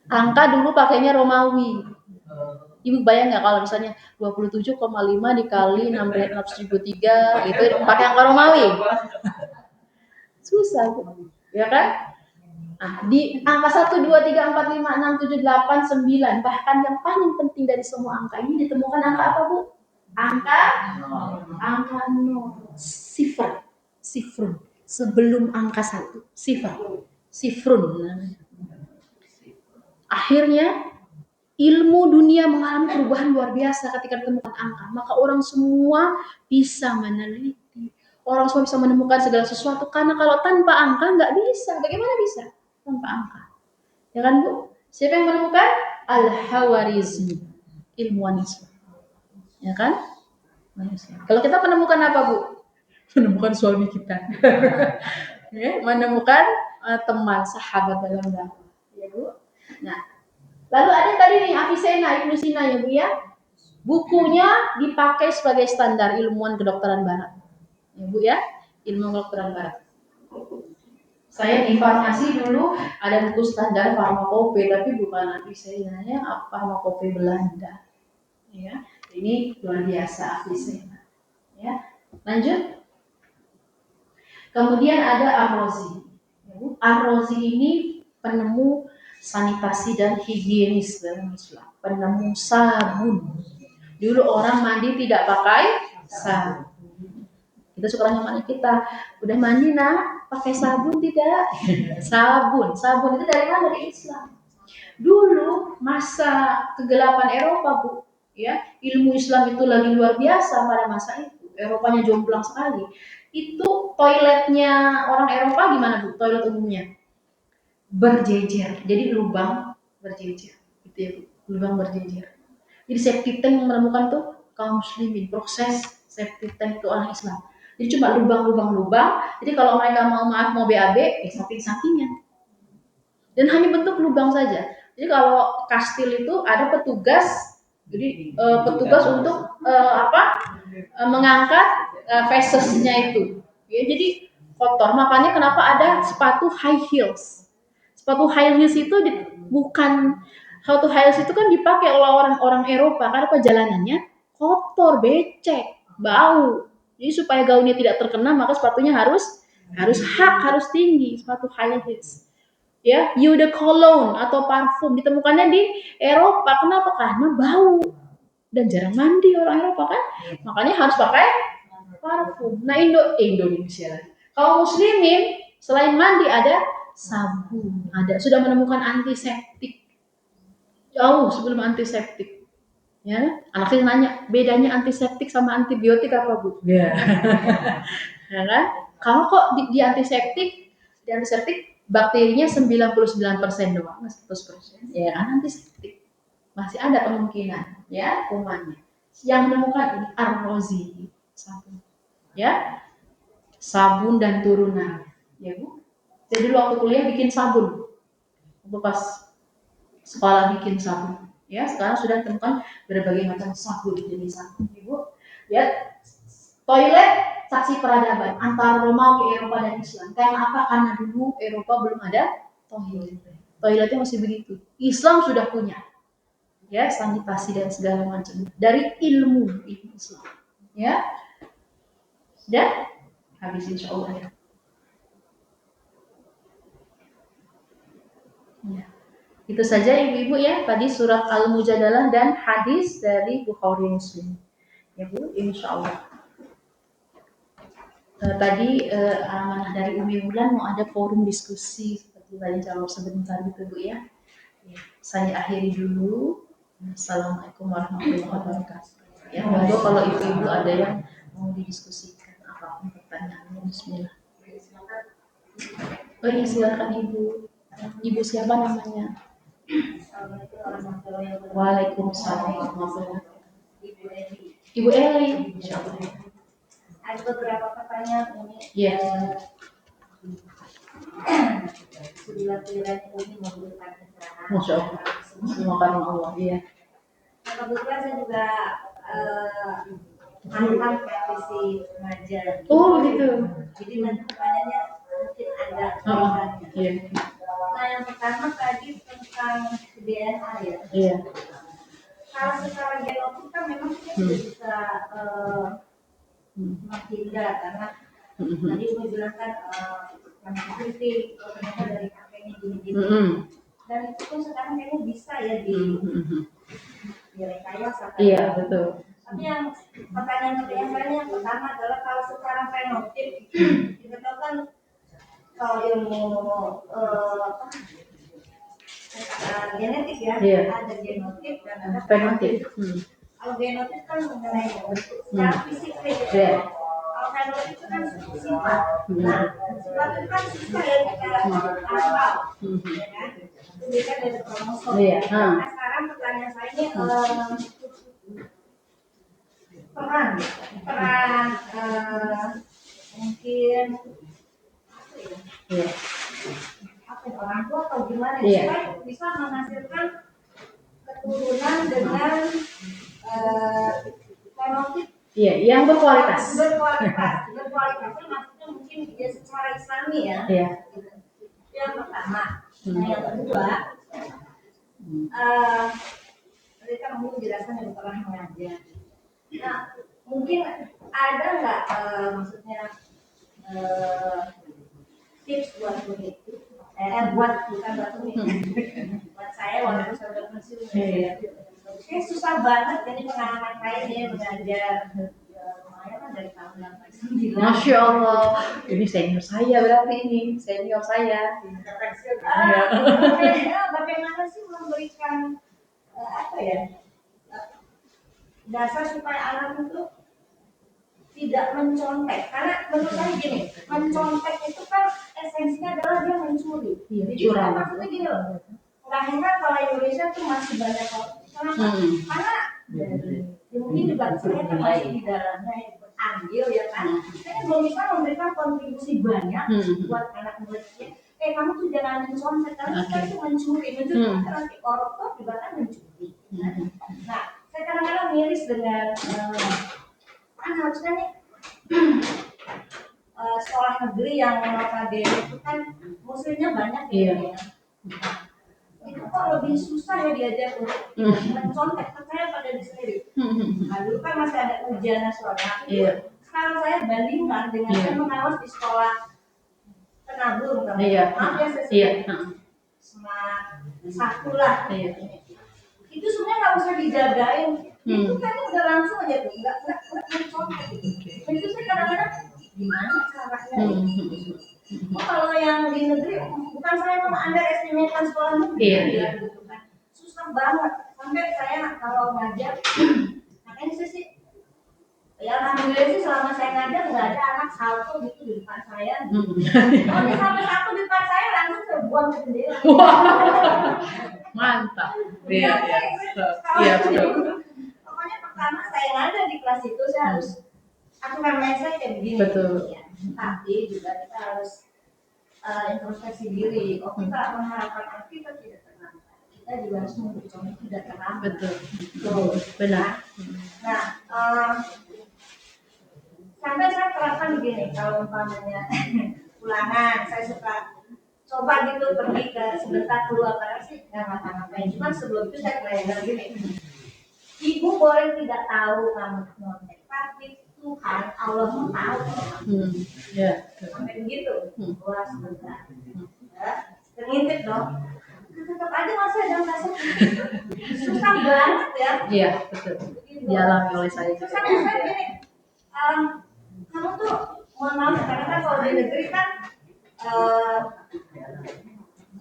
Angka dulu pakainya Romawi. Ibu bayang nggak kalau misalnya 27,5 dikali 603 itu pakai angka Romawi? Susah, Bu. Ya kan? Nah, di angka 1, 2, 3, 4, 5, 6, 7, 8, 9, bahkan yang paling penting dari semua angka ini ditemukan angka apa, Bu? Angka 0. Sifrun. Sebelum angka 1. Sifrun. Akhirnya ilmu dunia mengalami perubahan luar biasa ketika ditemukan angka. Maka orang semua bisa meneliti. Orang semua bisa menemukan segala sesuatu. Karena kalau tanpa angka nggak bisa. Bagaimana bisa? Tanpa angka. Ya kan, Bu? Siapa yang menemukan? Al-Hawarizmi. Ilmuwan Islam. Ya kan? Kalau kita menemukan apa, Bu? Menemukan suami kita. Ya, menemukan teman, sahabat dalam dakwah. Ya, Bu? Nah, lalu ada tadi nih Avicenna, Ibnu Sina ya, Bu ya. Bukunya dipakai sebagai standar ilmuwan kedokteran barat. Ya, Bu ya, ilmu kedokteran barat. Saya di farmasi dulu ada buku standar farmakope, tapi bukan Avicenna ya, farmakope Belanda. Ya, ini luar biasa Avicenna. Ya, lanjut. Kemudian ada Ar-Razi. Ar-Razi ini penemu sanitasi dan higienis dalam Islam. Penemu sabun. Dulu orang mandi tidak pakai sabun. Kita suka nanya kita, udah mandi nak, pakai sabun tidak? Sabun itu dari mana? Dari Islam. Dulu masa kegelapan Eropa, Bu, ya, ilmu Islam itu lagi luar biasa pada masa itu. Eropanya jomplang sekali. Itu toiletnya orang Eropa gimana, Bu? Toilet umumnya berjejer, jadi lubang berjejer, gitu ya, Bu. Lubang berjejer. Jadi septic tank yang menemukan tuh kaum muslimin, proses septic tank itu orang Islam. Jadi cuma lubang. Jadi kalau mereka mau BAB, samping-sampingan. Dan hanya bentuk lubang saja. Jadi kalau kastil itu ada petugas, jadi petugas untuk mengangkat vasesnya itu. Ya, jadi kotor. Makanya kenapa ada sepatu high heels. Sepatu high heels itu sepatu high heels itu kan dipakai oleh orang Eropa karena perjalanannya kotor, becek, bau. Jadi supaya gaunnya tidak terkena, maka sepatunya harus tinggi, sepatu high heels. Ya, eau de cologne atau parfum ditemukannya di Eropa. Kenapa? Karena bau dan jarang mandi orang Eropa kan, makanya harus pakai parfum. Nah, Indonesia, kalau muslimin selain mandi ada sabun, sudah menemukan antiseptik jauh sebelum antiseptik. Ya, anak saya nanya bedanya antiseptik sama antibiotik apa, Bu? Ya, ya kan? Kalau kok di antiseptik bakterinya 99% doang, 100%. Ya kan antiseptik. Masih ada kemungkinan ya kumannya. Yang menemukan ini Ar-Razi, sabun. Ya. Sabun dan turunan. Ya, Bu. Saya dulu waktu kuliah bikin sabun. Waktu pas sekolah bikin sabun. Ya, sekarang sudah ditemukan berbagai macam sabun jenis sabun, Ibu. Ya, toilet saksi peradaban antara Romawi, Eropa dan Islam. Karena apa? Karena dulu Eropa belum ada toilet. Toiletnya masih begitu. Islam sudah punya. Ya, sanitasi dan segala macam dari ilmu Islam. Ya. Sudah habis insyaallah ya. Ya. Itu saja Ibu-ibu ya, tadi surat Al-Mujadalah dan hadis dari Bukhari Muslim. Ya, Bu, insyaallah. Tadi amanah dari Umi Wulan mau ada forum diskusi seperti tanya jawab sebentar gitu, Bu ya. Saya akhiri dulu. Assalamualaikum warahmatullahi wabarakatuh. Ya, monggo kalau ibu-ibu ada yang mau didiskusikan apapun pertanyaannya, Bismillah. Oh iya, silakan ibu. Ibu siapa namanya? Waalaikumsalam warahmatullahi wabarakatuh. Ibu Eli. Insyaallah. Ada beberapa pertanyaan ini. Iya. Sembilan ini memberikan pencerahan. Masya Allah. Semua karena Allah. Iya. Nah, kebetulan saya juga mantan praktisi pengajar. Oh begitu. Jadi nanti pertanyaannya mungkin ada Oh, kaitannya. iya. Nah yang pertama tadi tentang DNA ya. Iya. Kalau secara genetik kan memang kita tidak bisa menghindar karena tadi saya bilang kan banyak kritik ternyata dari kakeknya gini-gini. Dan itu pun sekarang kayaknya bisa ya direkayasa. Iya betul. Tapi yang pertanyaan lainnya yang pertama adalah kalau secara fenotip kita tahu kan kalau ilmu genetik ya, Iya. ada genotip dan ada Fenotip. Kalau genotip kan mengenai bentuk secara fisik Iya. Kalau fenotip itu kan sifat. Nah, sifat itu kan susah ya kita hafal, ya kan? Itu kan dari kromosom. Iya. Nah, sekarang pertanyaan saya ini peran mungkin Iya. apa ya, orang tua atau gimana Iya. supaya bisa menghasilkan keturunan dengan fenotip Iya, yang berkualitas. berkualitasnya maksudnya mungkin ya secara Islami ya. Iya. Itu yang pertama. Nah yang kedua, tadi kan mungkin jelaskan yang pernah mengajar. Nah mungkin ada nggak maksudnya tips buat Umi? Buat bukan buat Umi, buat saya walaupun saya udah pensiun. Kayak susah banget jadi pengalaman saya nih mengajar. Lumayan kan dari tahun 89. Masya Allah. Ini senior saya berarti ini. Senior saya. Bagaimana sih memberikan apa ya dasar supaya anak itu tidak mencontek, karena menurut saya gini, mencontek itu kan esensinya adalah dia mencuri. Iya, Jadi curang. maksudnya gini loh, nggak heran kalau Indonesia tuh masih banyak kenapa? Karena mungkin juga saya kan masih di dalamnya andil ya kan, saya belum bisa memberikan kontribusi banyak buat anak muda. Kamu tuh jangan mencontek karena kita tuh mencuri kan nanti orang tua juga kan mencuri. Nah, saya kadang-kadang miris dengan kan harusnya nih sekolah negeri yang notabene itu kan muslimnya banyak ya. Itu kok lebih susah ya diajar untuk mencontek, saya pada di sendiri. Nah, dulu kan masih ada ujian nasional. Sekarang saya bandingkan dengan saya mengawas di sekolah penabur, maaf ya saya satu lah. Itu sebenarnya nggak usah dijagain. Itu kan udah langsung aja tuh, nggak mencontek. Itu saya kadang-kadang gimana caranya? Kalau yang di negeri, bukan saya mau underestimatekan sekolah negeri, ya, gitu kan. Susah banget. Sampai saya kalau ngajar, makanya saya sih, ya alhamdulillah sih selama saya ngajar nggak ada anak salto gitu di depan saya. Kalau sampai satu di depan saya langsung saya buang ke jendela. Mantap. Iya betul. Pokoknya pertama saya ngajar di kelas itu saya harus aturan main saya kayak begini. Betul. Ya. Tapi juga kita harus introspeksi diri. Oh kita mengharapkan anak kita tidak terlambat. Kita juga harus memberi contoh tidak terlambat. Betul. Benar. Nah, sampai saya terapkan begini. Kalau umpamanya ulangan, saya suka coba gitu pergi ke sebentar keluar barang sih nggak ngapa-ngapain. Cuman sebelum itu saya kayak gini. Ibu boleh tidak tahu kamu nyontek, tapi Tuhan Allah mau tahu. Sampai begitu. Keluar sebentar. Terintip dong. Tetap aja masih ada rasa susah banget ya. Iya betul. Dialami oleh saya juga. Susah gini. Kamu tuh mohon maaf karena kan kalau di negeri kan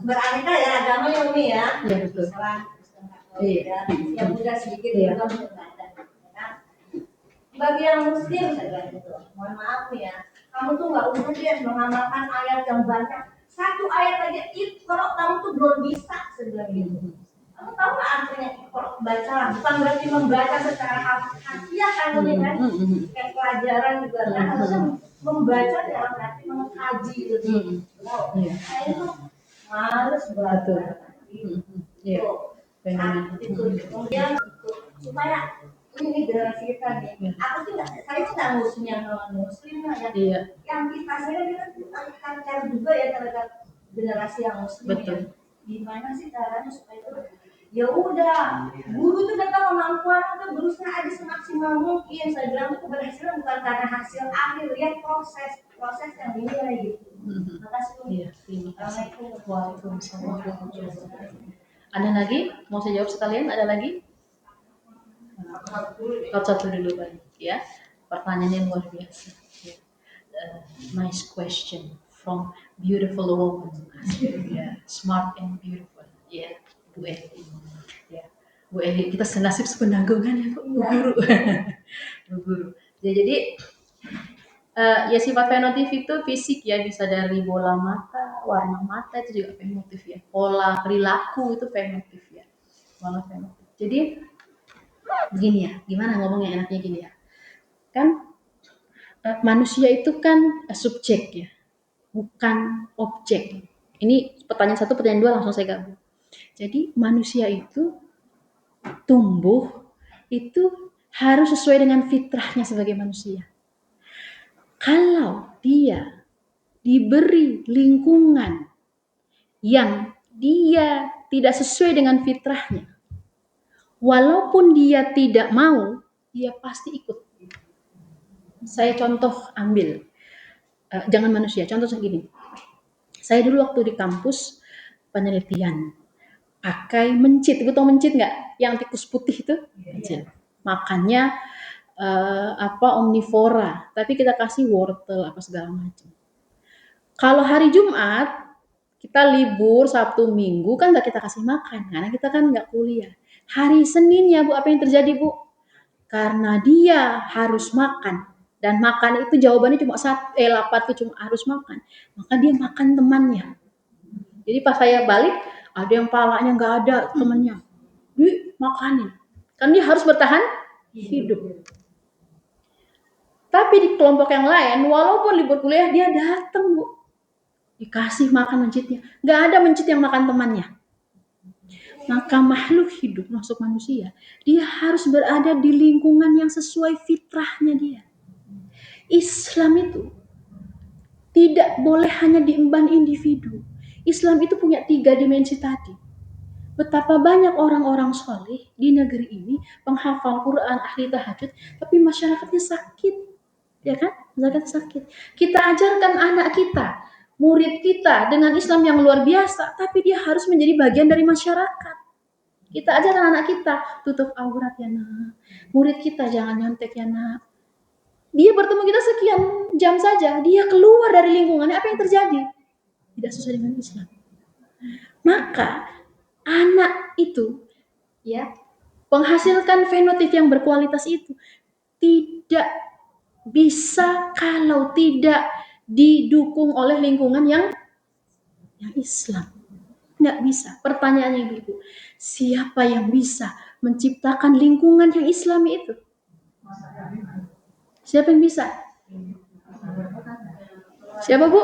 beraneka ya agamanya Umi ya. Iya betul. Islam, Ya, yang muda sedikit juga ada. Bagi yang muslim saya bilang gitu, mohon maaf nih ya, kamu tuh nggak usah dia mengamalkan ayat yang banyak. Satu ayat aja Iqra kamu tuh belum bisa sebenarnya gitu. Kamu tahu nggak artinya Iqra baca? Bukan berarti membaca secara hafiyah kan ini kan? Kayak pelajaran juga kan harusnya membaca dalam arti mengkaji gitu. Saya itu males belajar. Iya. Itu kemudian supaya ini generasi kita nih. Aku tuh saya tuh nggak ngurusin yang non muslim ya. Iya. Yang kita kan juga ya terhadap generasi yang muslim. Betul. Ya. Gimana sih caranya supaya itu ya udah guru tuh datang kemampuan tuh berusaha aja semaksimal mungkin. Saya bilang tuh keberhasilan bukan karena hasil akhir ya proses yang dinilai gitu. Makasih. Iya, terima kasih. Waalaikumsalam. Ada lagi? Mau saya jawab sekalian? Ada lagi? Satu dulu Pak. Ya. Pertanyaannya luar biasa. Ya. Nice question from beautiful woman. Ya, smart and beautiful. Ya, Bu Eli. Ya, Bu Eli, kita senasib sepenanggungan ya Bu Guru. Bu Guru. Ya, jadi ya sifat fenotif itu fisik ya, bisa dari bola mata, warna mata itu juga fenotif ya. Pola perilaku itu fenotif ya. Pola fenotif. Jadi begini ya, gimana ngomongnya enaknya gini ya. Kan manusia itu kan subjek ya, bukan objek. Ini pertanyaan satu, pertanyaan dua langsung saya gabung. Jadi manusia itu tumbuh itu harus sesuai dengan fitrahnya sebagai manusia. Kalau dia diberi lingkungan yang dia tidak sesuai dengan fitrahnya, walaupun dia tidak mau, dia pasti ikut. Saya contoh ambil, jangan manusia, contoh segini. Saya dulu waktu di kampus penelitian, pakai mencit, ibu tahu mencit nggak? Yang tikus putih itu, mencit. Makannya omnivora, tapi kita kasih wortel apa segala macam. Kalau hari Jumat kita libur Sabtu Minggu kan nggak kita kasih makan karena kita kan nggak kuliah. Hari Senin ya Bu, apa yang terjadi Bu? Karena dia harus makan dan makan itu jawabannya cuma lapat itu cuma harus makan, maka dia makan temannya. Jadi pas saya balik ada yang palanya nggak ada temannya, makanin, kan dia harus bertahan hidup. Tapi di kelompok yang lain, walaupun libur kuliah dia datang Bu, dikasih makan mencitnya. Nggak ada mencit yang makan temannya. Maka makhluk hidup, masuk manusia, dia harus berada di lingkungan yang sesuai fitrahnya dia. Islam itu tidak boleh hanya diemban individu. Islam itu punya 3 dimensi tadi. Betapa banyak orang-orang soleh di negeri ini, penghafal Quran, ahli tahajud, tapi masyarakatnya sakit. Ya kan? Masyarakatnya sakit. Kita ajarkan anak kita, murid kita dengan Islam yang luar biasa, tapi dia harus menjadi bagian dari masyarakat. Kita ajarkan anak kita, tutup aurat ya nak. Murid kita jangan nyontek ya nak. Dia bertemu kita sekian jam saja, dia keluar dari lingkungannya, apa yang terjadi? Tidak sesuai dengan Islam. Maka anak itu ya menghasilkan fenotip yang berkualitas itu tidak bisa kalau tidak didukung oleh lingkungan yang Islam. Nggak bisa. Pertanyaannya Ibu, siapa yang bisa menciptakan lingkungan yang Islami itu? Siapa yang bisa? Siapa Bu?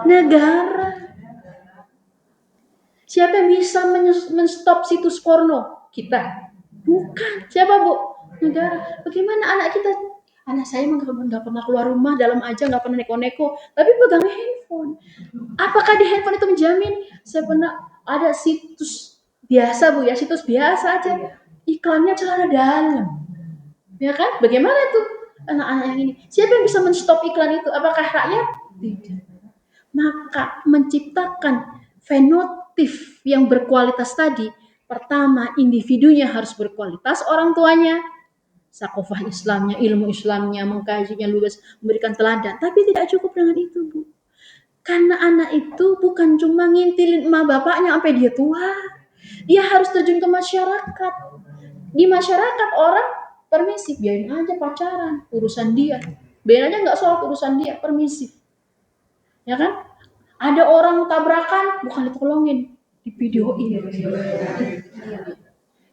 Negara. Siapa yang bisa menstop situs porno? Kita. Bukan. Siapa Bu? Negara. Bagaimana anak kita? Anak saya nggak pernah keluar rumah, dalam aja nggak pernah neko-neko, tapi pegang handphone. Apakah di handphone itu menjamin? Saya pernah ada situs biasa Bu ya, situs biasa aja, iklannya celana dalam, ya kan? Bagaimana tuh anak-anak yang ini? Siapa yang bisa menstop iklan itu? Apakah rakyat? Tidak. Maka menciptakan fenotip yang berkualitas tadi, pertama individunya harus berkualitas, orang tuanya sakofah Islamnya, ilmu Islamnya, mengkajinya lugas, memberikan teladan. Tapi tidak cukup dengan itu Bu, karena anak itu bukan cuma ngintilin emak bapaknya sampai dia tua, Dia harus terjun ke masyarakat. Di masyarakat orang permisif, biarin aja pacaran, urusan dia. Biarin aja nggak sholat, urusan dia, permisif. Ya kan? Ada orang tabrakan, bukan ditolongin, divideoin.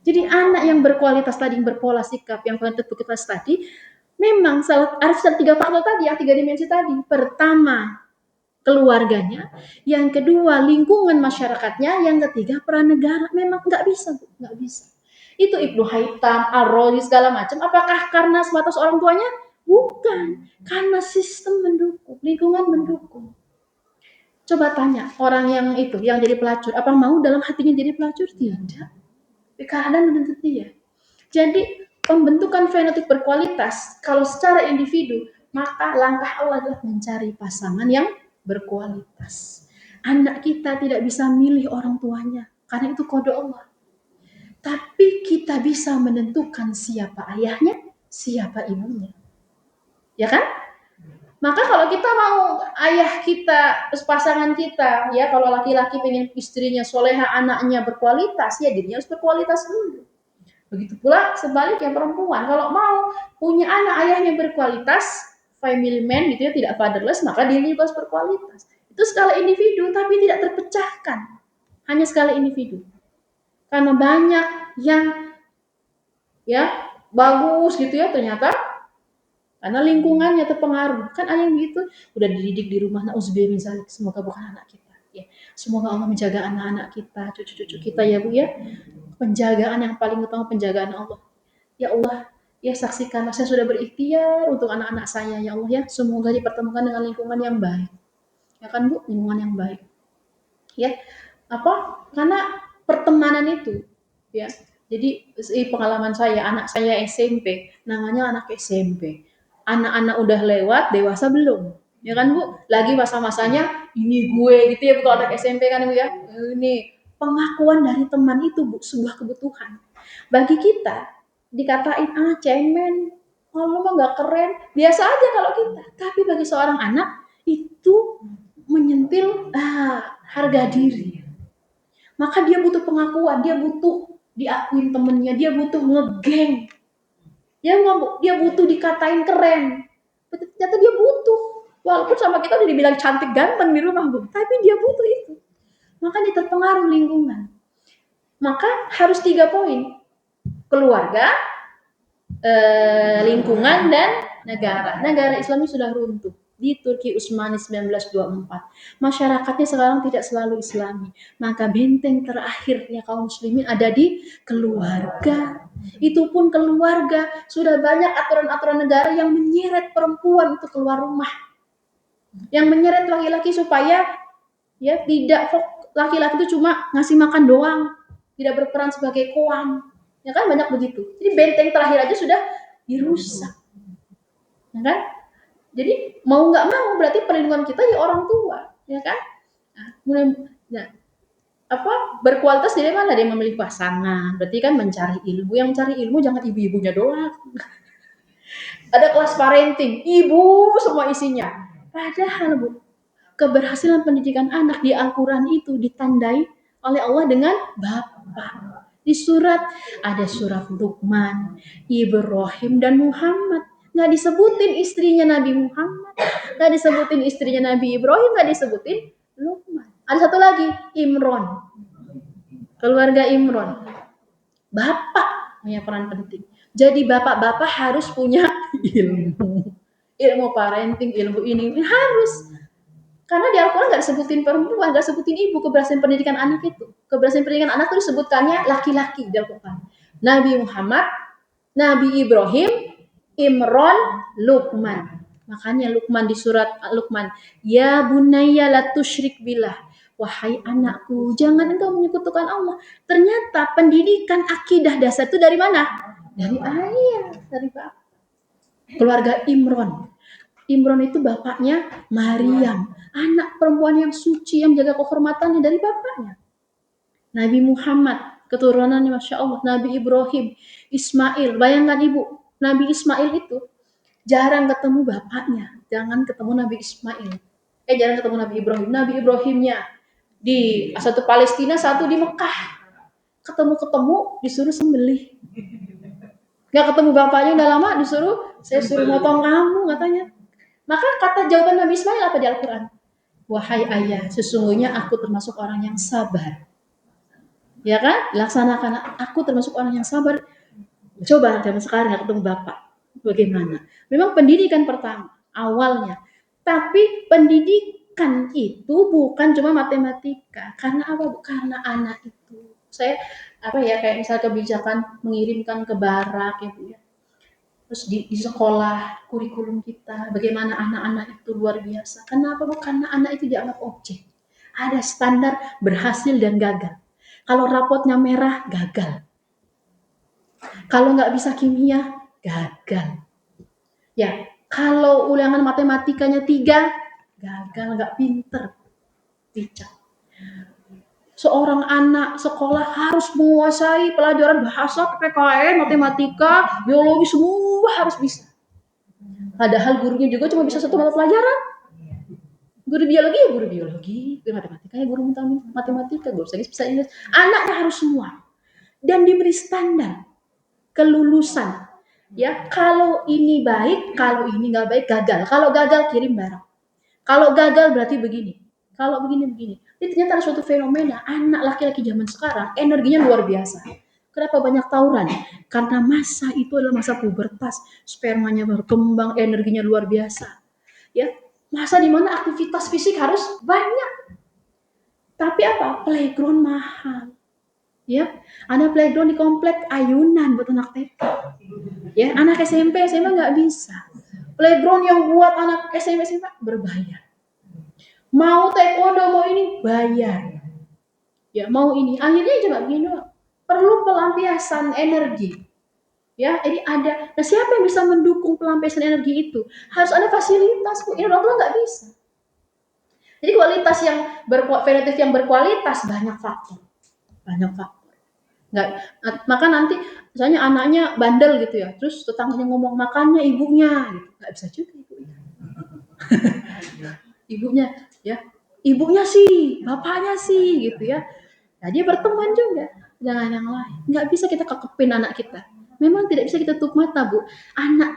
Jadi anak yang berkualitas tadi, yang berpola sikap, yang berkualitas tadi, memang harus ada 3 faktor tadi, yang 3 dimensi tadi. Pertama, keluarganya, yang kedua lingkungan masyarakatnya, yang ketiga peran negara. Memang nggak bisa, Bu, nggak bisa. Itu Ibnu Haytham, Ar-Razi segala macam. Apakah karena sebatas orang tuanya? Bukan, karena sistem mendukung, lingkungan mendukung. Coba tanya orang yang itu, yang jadi pelacur, apa mau dalam hatinya jadi pelacur? Tidak. Keadaan menuntut dia. Jadi pembentukan fenotip berkualitas, kalau secara individu, maka langkah Allah adalah mencari pasangan yang berkualitas. Anak kita tidak bisa milih orang tuanya, karena itu kode Allah. Tapi kita bisa menentukan siapa ayahnya, siapa ibunya. Ya kan? Maka kalau kita mau ayah kita, pasangan kita, ya kalau laki-laki pengen istrinya soleha, anaknya berkualitas, ya dirinya harus berkualitas dulu. Begitu pula sebaliknya perempuan, kalau mau punya anak ayahnya berkualitas, family man gitu ya, tidak fatherless, maka dirinya harus berkualitas. Itu skala individu, tapi tidak terpecahkan. Hanya skala individu. Karena banyak yang ya bagus gitu ya, ternyata karena lingkungannya terpengaruh. Kan ada yang gitu, udah dididik di rumah, nauzubillah min zalik, semoga bukan anak kita. Ya, semoga Allah menjaga anak-anak kita, cucu-cucu kita ya Bu ya. Penjagaan yang paling utama, penjagaan Allah. Ya Allah, ya saksikanlah saya sudah berikhtiar untuk anak-anak saya ya Allah ya. Semoga dipertemukan dengan lingkungan yang baik. Ya kan Bu, lingkungan yang baik. Ya, apa? Karena pertemanan itu ya. Jadi pengalaman saya, anak saya SMP, namanya anak SMP. Anak-anak udah lewat, dewasa belum. Ya kan Bu? Lagi masa-masanya ini gue gitu ya, Bu, anak SMP kan Bu ya. Ini pengakuan dari teman itu Bu, sebuah kebutuhan. Bagi kita dikatain cemen, oh, lu mah nggak keren, biasa aja kalau kita. Tapi bagi seorang anak itu menyentil harga diri. Maka dia butuh pengakuan, dia butuh diakuin temennya, dia butuh ngegeng. Dia butuh dikatain keren. Ternyata dia butuh. Walaupun sama kita udah dibilang cantik ganteng di rumah, Bu, tapi dia butuh itu. Maka dia terpengaruh lingkungan. Maka harus 3 poin. Keluarga, lingkungan, dan negara. Negara Islam ini sudah runtuh. Di Turki Utsmani 1924. Masyarakatnya sekarang tidak selalu Islami. Maka benteng terakhirnya kaum muslimin ada di keluarga. Itu pun keluarga. Sudah banyak aturan-aturan negara yang menyeret perempuan untuk keluar rumah. Yang menyeret laki-laki supaya ya tidak laki-laki itu cuma ngasih makan doang. Tidak berperan sebagai koam. Ya kan banyak begitu. Jadi benteng terakhir aja sudah dirusak. Ya kan? Jadi mau nggak mau berarti perlindungan kita ya orang tua, ya kan? Berkualitas dari mana? Dia memilih pasangan. Berarti kan mencari ilmu. Yang mencari ilmu jangan ibu-ibunya doang. Ada kelas parenting, ibu semua isinya. Padahal Bu, keberhasilan pendidikan anak di Al-Quran itu ditandai oleh Allah dengan Bapak. Di surat, ada surat Luqman, Ibrahim, dan Muhammad. Nggak disebutin istrinya Nabi Muhammad, nggak disebutin istrinya Nabi Ibrahim, nggak disebutin Luqman. Ada satu lagi, Imron. Keluarga Imron. Bapak punya peran penting. Jadi bapak-bapak harus punya ilmu. Ilmu parenting, ilmu ini harus. Karena di Al-Quran nggak disebutin perempuan, nggak disebutin ibu. Keberhasilan pendidikan anak itu. Keberhasilan pendidikan anak itu disebutkannya laki-laki di Al-Quran. Nabi Muhammad, Nabi Ibrahim, Imron, Luqman. Makanya Luqman di surat Luqman, ya bunayya la tusyrik billah. Wahai anakku, jangan engkau menyekutukan Allah. Ternyata pendidikan akidah dasar itu dari mana? Dari ayah, dari bapak. Keluarga Imron. Imron itu bapaknya Maryam, anak perempuan yang suci yang menjaga kehormatannya dari bapaknya. Nabi Muhammad, keturunannya Masya Allah. Nabi Ibrahim, Ismail. Bayangkan Ibu, Nabi Ismail itu jarang ketemu bapaknya. Jangan ketemu Nabi Ismail. Jarang ketemu Nabi Ibrahim. Nabi Ibrahimnya di satu Palestina, satu di Mekah. ketemu disuruh sembelih. Nggak ketemu bapaknya udah lama saya suruh motong kamu katanya. Maka kata jawaban Nabi Ismail apa di Al-Quran? Wahai ayah, sesungguhnya aku termasuk orang yang sabar. Ya kan? Laksanakan, aku termasuk orang yang sabar. Coba zaman sekarang nggak ketemu bapak. Bagaimana? Memang pendidikan pertama, awalnya. Tapi pendidikan itu bukan cuma matematika. Karena apa? Karena anak itu. Saya kayak misal kebijakan mengirimkan ke barak ya Bu ya. Terus di sekolah kurikulum kita bagaimana anak-anak itu luar biasa. Kenapa? Karena anak itu dianggap objek. Ada standar berhasil dan gagal. Kalau rapotnya merah, gagal. Kalau nggak bisa kimia, gagal. Ya, kalau ulangan matematikanya 3, gagal, nggak pinter. Dicap. Seorang anak sekolah harus menguasai pelajaran bahasa, PPKN, matematika, biologi, semua harus bisa. Padahal gurunya juga cuma bisa 1 mata pelajaran. Guru biologi ya guru biologi, guru matematika ya guru matematika, guru sains bisa Inggris. Anaknya harus semua. Dan diberi standar kelulusan. Ya, kalau ini baik, kalau ini nggak baik, gagal. Kalau gagal, kirim barang. Kalau gagal berarti begini. Kalau begini. Ini ternyata ada suatu fenomena. Anak laki-laki zaman sekarang, energinya luar biasa. Kenapa banyak tawuran? Karena masa itu adalah masa pubertas. Spermanya berkembang, energinya luar biasa. Ya, masa dimana aktivitas fisik harus banyak. Tapi apa? Playground mahal. Ya, anak playground di komplek ayunan buat anak TK. Ya, anak SMP, SMA nggak bisa. Playground yang buat anak SMP, SMA berbayar. Mau taekwondo, mau ini bayar. Ya, mau ini. Akhirnya coba begini, perlu pelampiasan energi. Ya, jadi ada. Nah, siapa yang bisa mendukung pelampiasan energi itu? Harus ada fasilitas, Bu. Ini orang tua nggak bisa. Jadi kualitas variatif yang berkualitas banyak faktor. Nggak, maka nanti misalnya anaknya bandel gitu ya, terus tetangganya ngomong makannya ibunya, gitu. Nggak bisa juga ibunya. Ibunya sih, bapaknya sih, gitu ya. Nah, dia berteman juga dengan yang lain. Nggak bisa kita kekepin anak kita. Memang tidak bisa kita tutup mata, Bu. Anak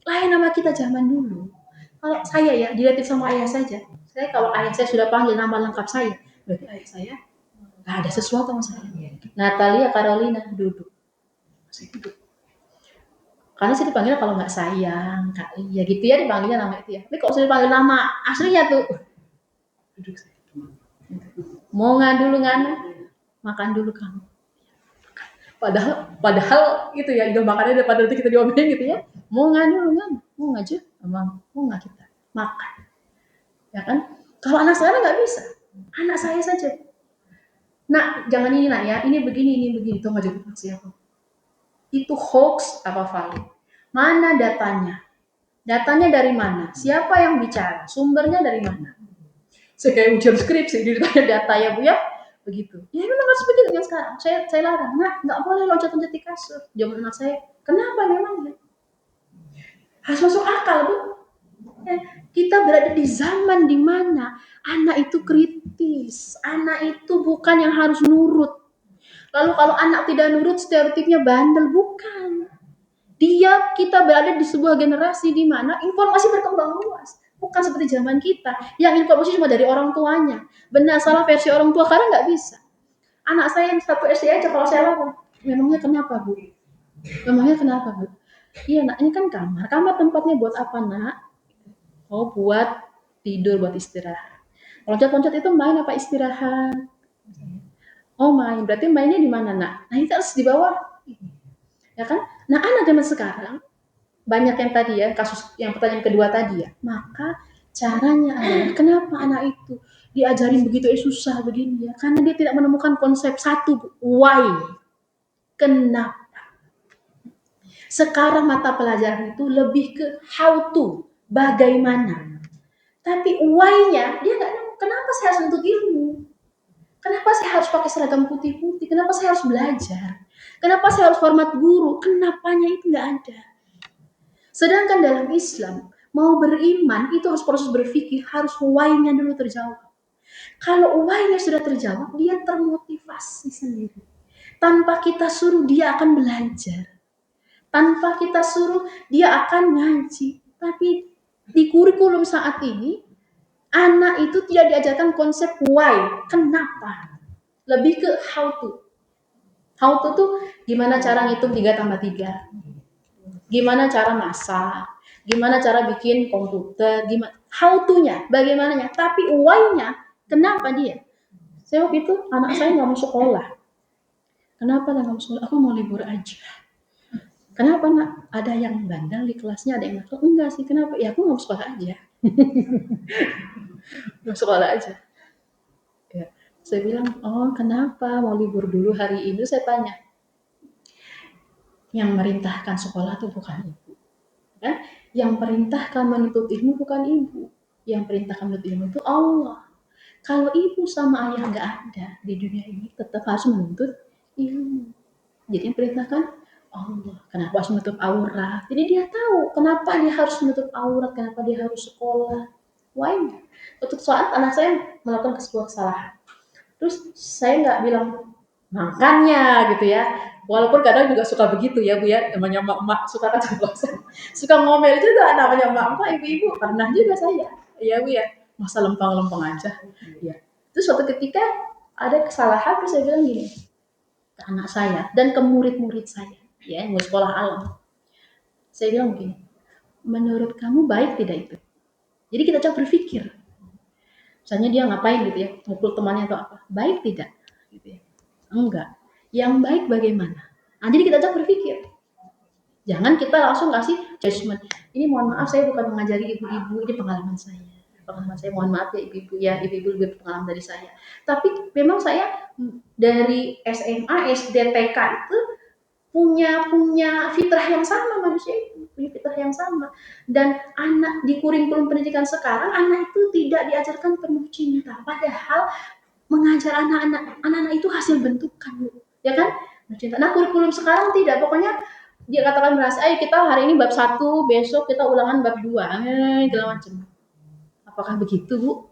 lain sama kita zaman dulu. Kalau saya ya, dilatih sama ayah saja. Kalau ayah saya sudah panggil nama lengkap saya, berarti ayah saya nggak ada sesuatu sama saya. Natalia Carolina, duduk. Saya duduk. Karena saya dipanggil kalau nggak sayang, Kak Lia gitu ya dipanggilnya nama itu ya. Tapi kalau saya dipanggil nama aslinya tuh, duduk saya. Mau dulu nganu, makan dulu kamu. Padahal itu ya, udah makannya daripada nanti kita diomelin gitu ya. Mau dulu nganu, mau ngaju, emang mau nggak kita makan, ya kan? Kalau anak sekarang nggak bisa, anak saya saja. Nah, jangan ini nak ya, ini begini, itu nggak jadi siapa. Itu hoax apa valid? Mana datanya? Datanya dari mana? Siapa yang bicara? Sumbernya dari mana? Saya kayak ujian skripsi, ditanya data ya Bu ya, begitu. Ya memang harus begitu yang sekarang. Saya larang, nah nggak boleh loncat-loncat di kasur. Zaman anak saya, kenapa memangnya? Harus masuk akal Bu. Ya, kita berada di zaman di mana anak itu kritis, anak itu bukan yang harus nurut. Lalu kalau anak tidak nurut, stereotipnya bandel, bukan. Kita berada di sebuah generasi di mana informasi berkembang luas. Bukan seperti zaman kita, yang informasi cuma dari orang tuanya. Benar salah versi orang tua, karena nggak bisa. Anak saya yang 1 SD aja kalau saya larang, memangnya kenapa Bu? Iya nak, ini kan kamar. Kamar tempatnya buat apa nak? Oh buat tidur, buat istirahat. Loncat-loncat itu main apa istirahat? Oh main, berarti mainnya di mana nak? Nah itu harus di bawah, ya kan? Nah anak zaman sekarang banyak yang tadi ya, kasus yang pertanyaan kedua tadi ya. Maka caranya adalah kenapa anak itu diajarin begitu susah begini ya? Karena dia tidak menemukan konsep satu, why? Kenapa? Sekarang mata pelajaran itu lebih ke how to, bagaimana. Tapi why-nya dia nggak nemu. Kenapa saya harus untuk ilmu? Kenapa saya harus pakai seragam putih-putih? Kenapa saya harus belajar? Kenapa saya harus hormat guru? Kenapanya itu nggak ada. Sedangkan dalam Islam, mau beriman itu harus proses berpikir, harus why-nya dulu terjawab. Kalau why-nya sudah terjawab, dia termotivasi sendiri. Tanpa kita suruh dia akan belajar. Tanpa kita suruh dia akan ngaji. Tapi di kurikulum saat ini, anak itu tidak diajarkan konsep why, kenapa. Lebih ke how to. How to tuh gimana cara ngitung 3 tambah 3. Gimana cara masak. Gimana cara bikin komputer. Gimana how to-nya, bagaimananya. Tapi why-nya, kenapa dia? Saya waktu itu anak saya nggak mau sekolah. Kenapa nggak mau sekolah? Aku mau libur aja. Kenapa nak? Ada yang bandel di kelasnya, ada yang nakal. Enggak sih, kenapa? Ya aku mau sekolah aja. Mau sekolah aja. Ya. Saya bilang, oh kenapa mau libur dulu hari ini? Saya tanya. Yang merintahkan sekolah itu bukan ibu. Kan? Yang perintahkan menuntut ilmu bukan ibu. Yang perintahkan menuntut ilmu itu Allah. Kalau ibu sama ayah nggak ada di dunia ini, tetap harus menuntut ilmu. Jadi yang perintahkan Allah. Kenapa harus menutup aurat? Jadi dia tahu kenapa dia harus menutup aurat, kenapa dia harus sekolah. Why? Untuk saat anak saya melakukan sebuah kesalahan. Terus saya nggak bilang makanya gitu ya. Walaupun kadang juga suka begitu ya Bu ya, namanya mak-mak suka keceplosan. Suka ngomel juga namanya mak-mak, ibu-ibu pernah juga saya. Ya Bu ya, masa lempeng-lempeng aja. Ya. Terus suatu ketika ada kesalahan terus saya bilang gini ke anak saya dan ke murid-murid saya, ya, yang mau sekolah alam. Saya bilang begini, menurut kamu baik tidak itu? Jadi kita coba berpikir. Misalnya dia ngapain gitu ya, mukul temannya atau apa, baik tidak? Gitu ya. Enggak. Yang baik bagaimana? Nah, jadi kita coba berpikir. Jangan kita langsung kasih judgement. Ini mohon maaf saya bukan mengajari ibu-ibu, ini pengalaman saya. Pengalaman saya, mohon maaf ya ibu-ibu ya, ibu-ibu lebih pengalaman dari saya. Tapi memang saya dari SMA, SD, TK itu punya fitrah yang sama manusia itu, punya fitrah yang sama. Dan anak di kurikulum pendidikan sekarang, anak itu tidak diajarkan penuh cinta. Padahal mengajar anak-anak itu hasil bentukan, ya kan? Nah, kurikulum sekarang tidak, pokoknya dia katakan merasa, kita hari ini bab 1, besok kita ulangan bab 2, segala macam. Apakah begitu, Bu?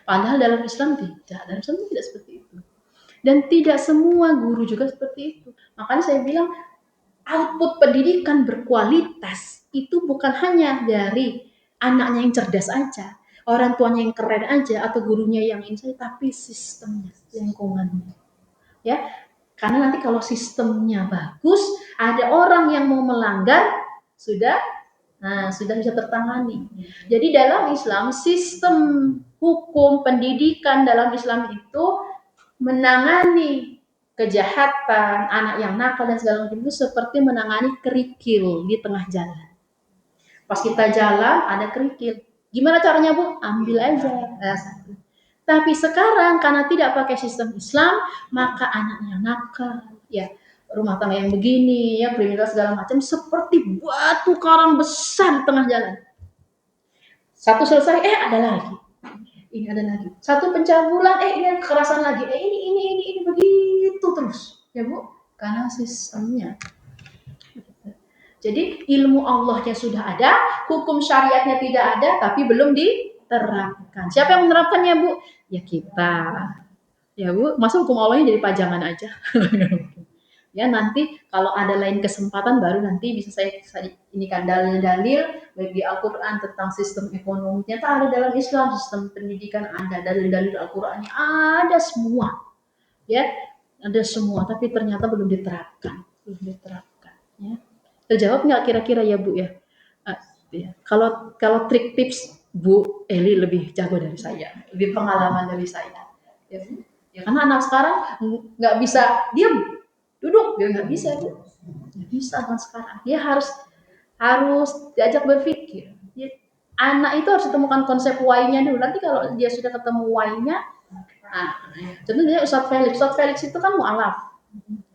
Padahal dalam Islam tidak, dalam Islam tidak seperti itu. Dan tidak semua guru juga seperti itu. Makanya saya bilang, output pendidikan berkualitas itu bukan hanya dari anaknya yang cerdas aja, orang tuanya yang keren aja, atau gurunya yang ini saja, tapi sistemnya, lingkungannya. Ya, karena nanti kalau sistemnya bagus, ada orang yang mau melanggar, sudah bisa tertangani. Jadi dalam Islam, sistem hukum pendidikan dalam Islam itu menangani kejahatan, anak yang nakal dan segala macam itu seperti menangani kerikil di tengah jalan. Pas kita jalan ada kerikil. Gimana caranya, Bu? Ambil aja. Tapi sekarang karena tidak pakai sistem Islam, maka anaknya nakal, ya rumah tangga yang begini, ya kriminal segala macam seperti batu karang besar di tengah jalan. Satu selesai, ada lagi. Ini ada lagi. Satu pencabulan, ini kekerasan lagi. Ini begitu terus, ya Bu, karena sistemnya. Jadi ilmu Allahnya sudah ada, hukum syariatnya tidak ada, tapi belum diterapkan. Siapa yang menerapkannya, Bu? Ya kita. Ya Bu, masa hukum Allahnya jadi pajangan aja? Ya nanti kalau ada lain kesempatan baru nanti bisa saya ini kan dalil-dalil baik di Al-Quran tentang sistem ekonomi. Ternyata ada dalam Islam, sistem pendidikan ada, dalil-dalil Al-Qurannya ada semua. Ya, ada semua, tapi ternyata belum diterapkan. Ya. Terjawab nggak kira-kira ya Bu ya? Ya. Kalau trik tips Bu Eli lebih jago dari saya, lebih pengalaman dari saya. Ya, ya karena anak sekarang nggak bisa diam, duduk, dia nggak bisa Bu. Nggak bisa anak sekarang. Dia harus diajak berpikir. Anak itu harus ditemukan konsep why-nya dulu. Nanti kalau dia sudah ketemu why-nya, contohnya Ustadz Felix itu kan mu'alaf.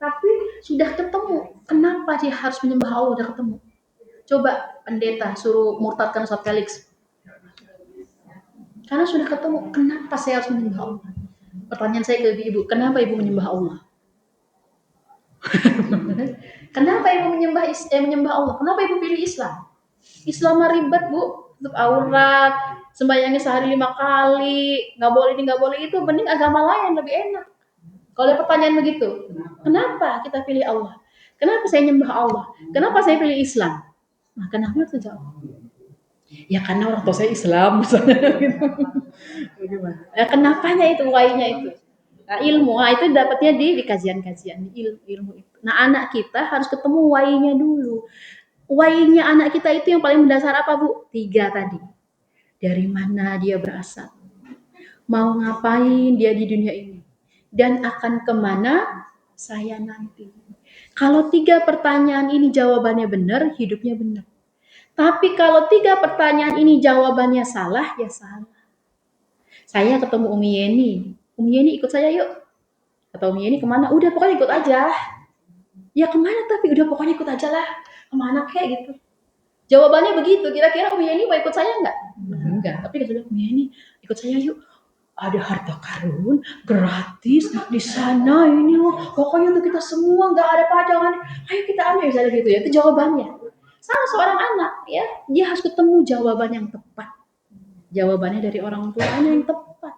Tapi sudah ketemu, kenapa dia harus menyembah Allah, udah ketemu. Coba pendeta suruh murtadkan Ustadz Felix. Karena sudah ketemu, kenapa saya harus menyembah Allah? Pertanyaan saya ke ibu, kenapa ibu menyembah Allah? Kenapa ibu menyembah Allah? Kenapa ibu pilih Islam? Islam ribet Bu, tutup aurat, sembahyangnya sehari 5 kali, nggak boleh ini nggak boleh itu, mending agama lain lebih enak. Kalau ada pertanyaan begitu, kenapa kita pilih Allah? Kenapa saya nyembah Allah? Kenapa saya pilih Islam? Nah, kenapa harus jawab? Ya karena orang tua saya Islam misalnya gitu. Bagaimana? Ya kenapanya itu, why-nya itu. Nah, ilmu, nah itu dapatnya di kajian-kajian ilmu itu. Nah, anak kita harus ketemu why-nya dulu. Why-nya anak kita itu yang paling mendasar apa, Bu? 3 tadi. Dari mana dia berasal? Mau ngapain dia di dunia ini? Dan akan kemana saya nanti? Kalau 3 pertanyaan ini jawabannya benar, hidupnya benar. Tapi kalau 3 pertanyaan ini jawabannya salah, ya salah. Saya ketemu Umi Yeni ikut saya yuk. Kata Umi Yeni kemana? Udah pokoknya ikut aja. Ya kemana tapi udah pokoknya ikut aja lah. Kemana kayak gitu. Jawabannya begitu. Kira-kira Umi Yeni mau ikut saya enggak? Enggak. Tapi dia bilang Umi Yeni ikut saya yuk. Ada harta karun gratis di sana ini loh. Pokoknya untuk kita semua nggak ada pajangan. Ayo kita ambil misalnya gitu ya. Itu jawabannya. Sama seorang anak ya, dia harus ketemu jawaban yang tepat. Jawabannya dari orang tuanya yang tepat.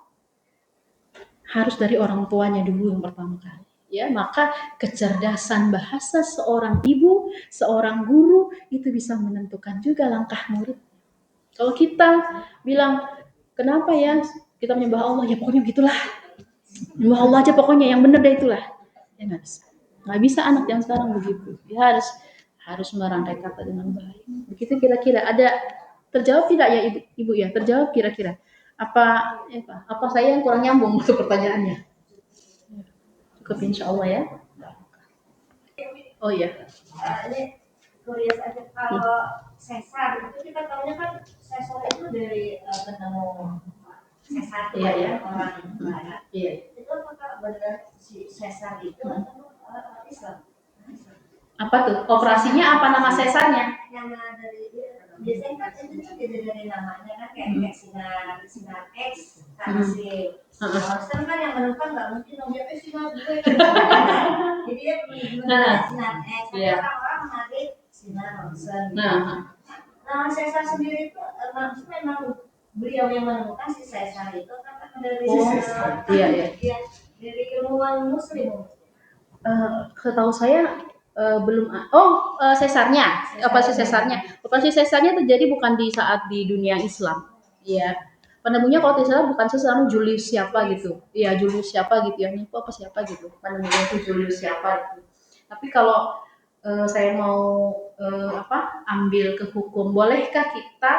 Harus dari orang tuanya dulu yang pertama kali. Ya, maka kecerdasan bahasa seorang ibu, seorang guru itu bisa menentukan juga langkah murid. Kalau kita bilang, kenapa ya kita menyembah Allah? Ya pokoknya gitulah. Menyembah Allah aja pokoknya yang benar deh itulah. Ya nggak bisa. Nggak bisa anak yang sekarang begitu. Dia harus merangkai kata dengan baik. Begitu kira-kira ada terjawab tidak ya ibu ya? Terjawab kira-kira. Apa saya yang kurang nyambung untuk pertanyaannya? Cukup insya Allah ya. Oh iya. Ini curious aja kalau sesar itu kita tahunya kan sesar itu dari ketemu sesar Iya, ya. orang barat. Iya. Itu apakah benar si sesar itu atau Islam? Apa tuh? Operasinya apa nama sesarnya? Nama dari biasanya kan itu kan dari namanya kan kayak sinar X sama si Austin kan yang menemukan nggak mungkin dong dia sinar gue kan. Jadi dia menggunakan sinar X. Iya. Orang-orang menarik sinar Austin. Nah, Nama Caesar sendiri itu maksudnya memang beliau yang menemukan si Caesar itu kan dari iya. dari ilmuwan Muslim. Setahu saya belum sesarnya operasi sesarnya terjadi bukan di saat di dunia Islam ya penemunya kalau tidak salah bukan Sesar Julius siapa gitu ya Julius siapa gitu ya Nipo apa siapa gitu penemunya itu Julius siapa gitu tapi kalau saya mau ambil ke hukum bolehkah kita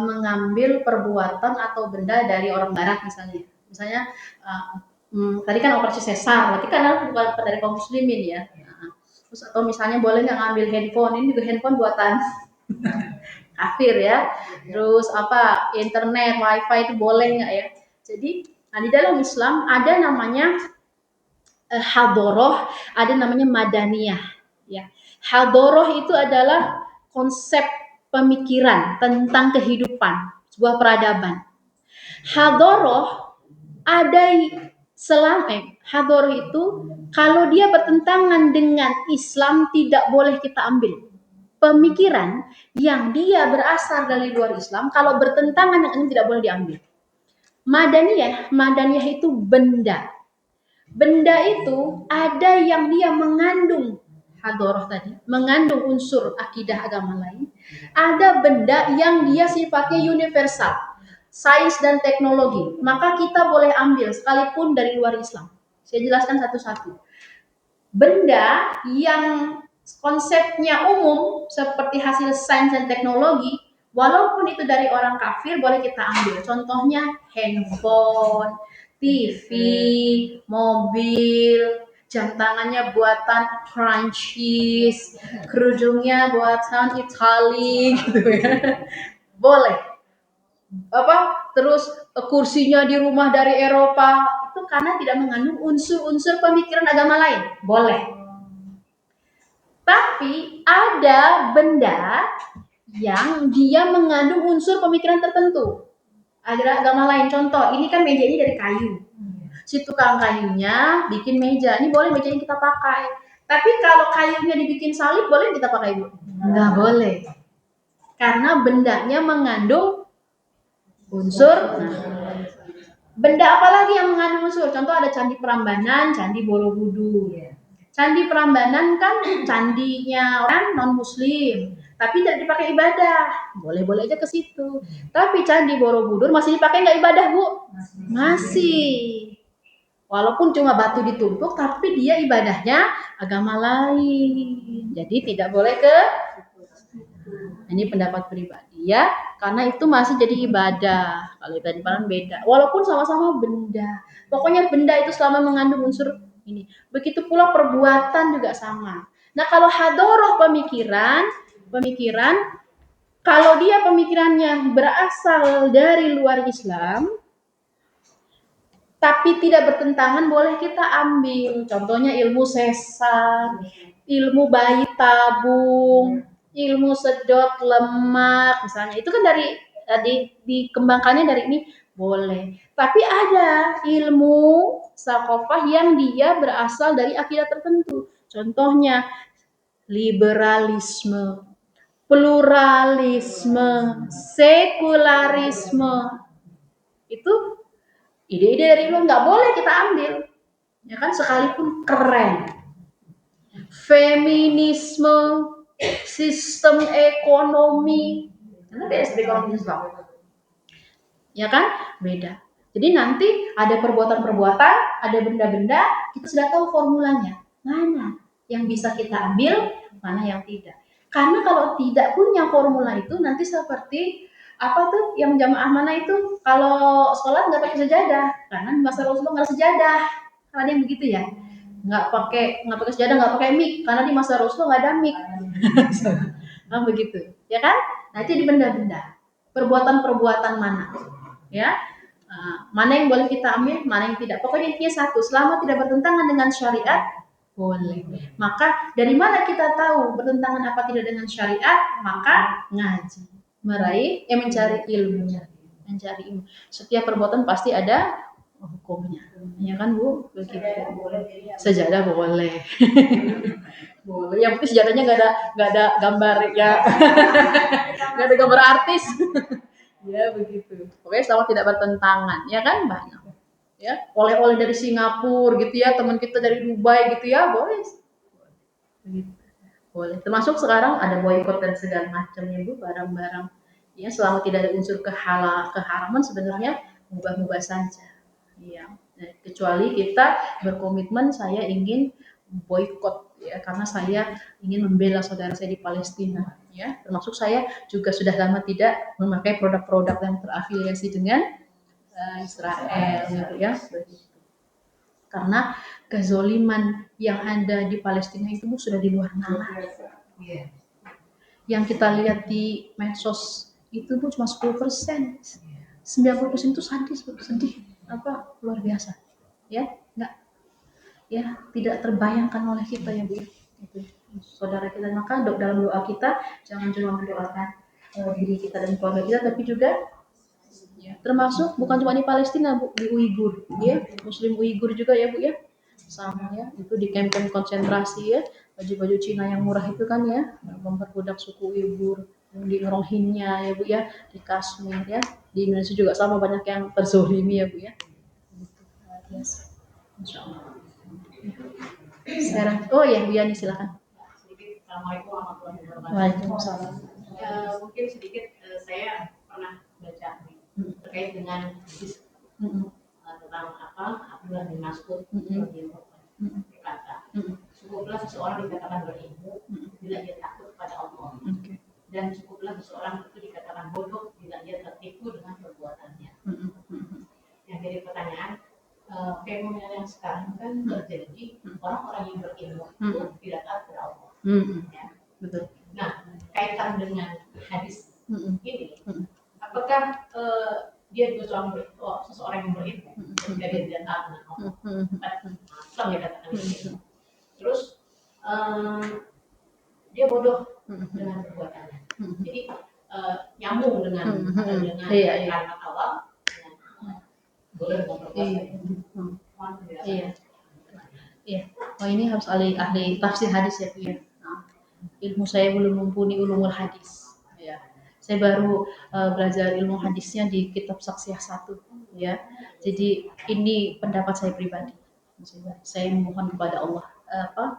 mengambil perbuatan atau benda dari orang barat misalnya tadi kan operasi sesar berarti kan bukan dari kaum muslimin ya. Terus atau misalnya boleh nggak ngambil handphone ini juga handphone buatan kafir ya terus internet wifi itu boleh nggak ya jadi di dalam Islam ada namanya hadoroh ada namanya madaniyah ya hadoroh itu adalah konsep pemikiran tentang kehidupan sebuah peradaban hadoroh ada hadoroh itu kalau dia bertentangan dengan Islam tidak boleh kita ambil. Pemikiran yang dia berasal dari luar Islam kalau bertentangan dengan ini tidak boleh diambil. Madaniyah itu benda. Benda itu ada yang dia mengandung hadoroh tadi, mengandung unsur akidah agama lain. Ada benda yang dia sifatnya universal. Sains dan teknologi, maka kita boleh ambil sekalipun dari luar Islam. Saya jelaskan satu-satu. Benda yang konsepnya umum seperti hasil sains dan teknologi, walaupun itu dari orang kafir boleh kita ambil. Contohnya handphone, TV, mobil, jam tangannya buatan Prancis, kerudungnya buatan Itali gitu ya. Boleh. Terus kursinya di rumah dari Eropa itu karena tidak mengandung unsur-unsur pemikiran agama lain boleh tapi ada benda yang dia mengandung unsur pemikiran tertentu ada agama lain contoh ini kan meja ini dari kayu si tukang kayunya bikin meja ini boleh meja yang kita pakai tapi kalau kayunya dibikin salib boleh kita pakai Bu? Nggak boleh karena bendanya mengandung unsur Benda apa lagi yang mengandung unsur? Contoh ada Candi Prambanan, Candi Borobudur. Candi Prambanan kan candinya orang non-muslim, tapi tidak dipakai ibadah. Boleh-boleh aja ke situ. Tapi Candi Borobudur masih dipakai nggak ibadah, Bu? Masih. Walaupun cuma batu ditumpuk, tapi dia ibadahnya agama lain. Jadi tidak boleh ke. Ini pendapat pribadi ya, karena itu masih jadi ibadah. Kalau tadi paling beda. Walaupun sama-sama benda. Pokoknya benda itu selama mengandung unsur ini. Begitu pula perbuatan juga sama. Nah, kalau hadoroh pemikiran kalau dia pemikirannya berasal dari luar Islam, tapi tidak bertentangan, boleh kita ambil. Contohnya ilmu sesar, ilmu bayi tabung, ilmu sedot lemak, misalnya. Itu kan dari dikembangkannya dari ini, boleh. Tapi ada ilmu sakofah yang dia berasal dari akidah tertentu. Contohnya liberalisme, pluralisme, sekularisme. Itu ide-ide dari luar nggak boleh kita ambil, ya kan, sekalipun keren. Feminisme, sistem ekonomi, karena BSD ekonomi Islam, ya kan, beda. Jadi nanti ada perbuatan-perbuatan, ada benda-benda, kita sudah tahu formulanya, mana yang bisa kita ambil, mana yang tidak. Karena kalau tidak punya formula itu, nanti seperti apa tuh yang jamaah mana itu, kalau sholat nggak pakai sejadah, karena di masa Rasulullah nggak ada sejadah, kan ada yang begitu ya, nggak pakai sejadah, nggak pakai mic, karena di masa Rasulullah nggak ada mic. Nah, begitu, ya kan? Nah, itu di benda-benda, perbuatan-perbuatan mana, ya, mana yang boleh kita ambil, mana yang tidak. Pokoknya intinya satu, selama tidak bertentangan dengan syariat, boleh. Maka dari mana kita tahu bertentangan apa tidak dengan syariat? Maka ngaji, mencari ilmu, Setiap perbuatan pasti ada hukumnya, ya kan, Bu? Begitu. Sejadah boleh. Boleh. Yang penting sejadahnya nggak ada gambar ya, nggak ada gambar artis. Ya begitu. Pokoknya selama tidak bertentangan, ya kan, banyak. Ya, oleh-oleh dari Singapura gitu ya, teman kita dari Dubai gitu ya, boleh. Begitu. Boleh. Termasuk sekarang ada boykot dan segala macamnya, Bu, barang-barang. Ya, selama tidak ada unsur keharaman, sebenarnya mubah-mubah saja. Iya. Nah, kecuali kita berkomitmen saya ingin boykot, ya, karena saya ingin membela saudara saya di Palestina, ya. Termasuk saya juga sudah lama tidak memakai produk-produk yang terafiliasi dengan Israel gitu ya. Karena kezoliman yang ada di Palestina itu sudah di luar nalar. Yang kita lihat di medsos itu cuma 10%. 90% itu sadis, sedih, apa, luar biasa. Ya, enggak, ya, tidak terbayangkan oleh kita ya, Bu. Itu saudara kita. Maka dalam doa kita jangan cuma mendoakan diri kita dan keluarga kita, tapi juga ya, termasuk bukan cuma di Palestina, Bu, di Uighur, ya, Muslim Uighur juga ya, Bu, ya, sama ya, itu di kamp-kamp konsentrasi ya, baju-baju Cina yang murah itu kan ya, memperbudak suku Uighur, di Rohingya ya, Bu, ya, di Kashmir ya, di Indonesia juga sama, banyak yang terzolimi ya, Bu, ya. Yes. Insya Allah. Sekarang, oh ya, Bu Yani silakan. Assalamualaikum warahmatullahi wabarakatuh. Waalaikumsalam. Mungkin sedikit saya pernah baca terkait dengan hadis tentang apa Abdullah bin Mas'ud berkata, cukuplah seseorang dikatakan berilmu bila dia takut pada Allah, dan cukuplah seseorang itu dikatakan bodoh bila dia tertipu dengan perbuatannya. Yang jadi pertanyaan, fenomena yang sekarang kan terjadi, orang-orang yang berilmu itu tidak taat kepada Allah. Ya. Betul. Nah, kaitan dengan hadis ini, apakah dia juga seseorang yang berilmu ketika dia tidak taat dengan Allah? Islam ya katakan itu. Terus dia bodoh dengan perbuatannya. Jadi nyambung dengan kalimat Allah, bodoh dengan perbuatannya. Iya. Iya. Oh, ini harus ahli tafsir hadis ya, Bu, ya. Ilmu saya belum mumpuni ulumul hadis. Ya. Saya baru belajar ilmu hadisnya di kitab Saksiyah 1 ya. Jadi ini pendapat saya pribadi. Saya mohon kepada Allah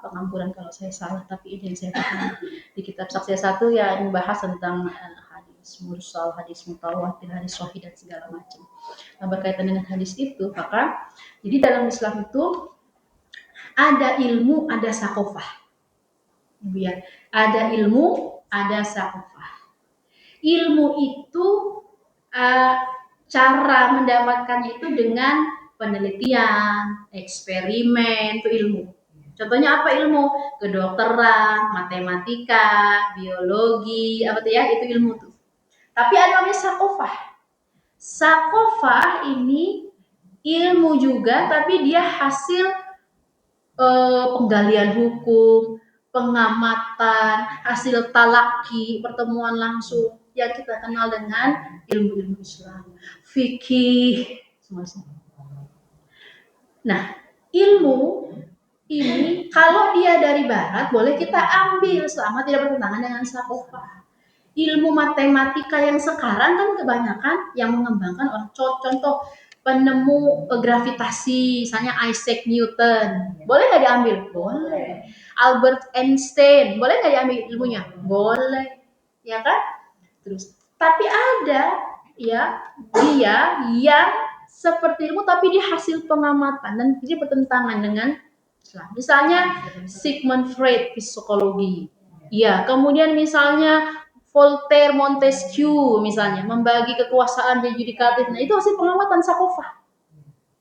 pengampunan kalau saya salah, tapi ini yang saya pahami di kitab Saksiyah 1 ya, membahas tentang hadis mursal, hadis mutawatir, hadis sahih dan segala macam. Nah, berkaitan dengan hadis itu, maka jadi dalam Islam itu ada ilmu, ada sakofah. Ya, ada ilmu, ada sakofah. Ilmu itu cara mendapatkannya itu dengan penelitian, eksperimen, itu ilmu. Contohnya apa ilmu? Kedokteran, matematika, biologi, apa tuh ya? Itu ilmu tuh. Tapi ada namanya sakofah. Sakofah ini ilmu juga, tapi dia hasil penggalian hukum, pengamatan, hasil talaki, pertemuan langsung yang kita kenal dengan ilmu-ilmu Islam, fikih, semua. Nah, ilmu ini kalau dia dari barat boleh kita ambil selama tidak bertentangan dengan sakofah. Ilmu matematika yang sekarang kan kebanyakan yang mengembangkan orang, contoh penemu gravitasi, misalnya Isaac Newton, boleh nggak diambil? Boleh. Albert Einstein, boleh nggak diambil ilmunya? Boleh, ya kan? Terus, tapi ada ya dia yang seperti ilmu tapi dia hasil pengamatan dan dia bertentangan dengan Islam. Misalnya Sigmund Freud, psikologi. Ya, kemudian misalnya Voltaire, Montesquieu misalnya membagi kekuasaan dan yudikatif. Nah, itu hasil pengamatan sakofah.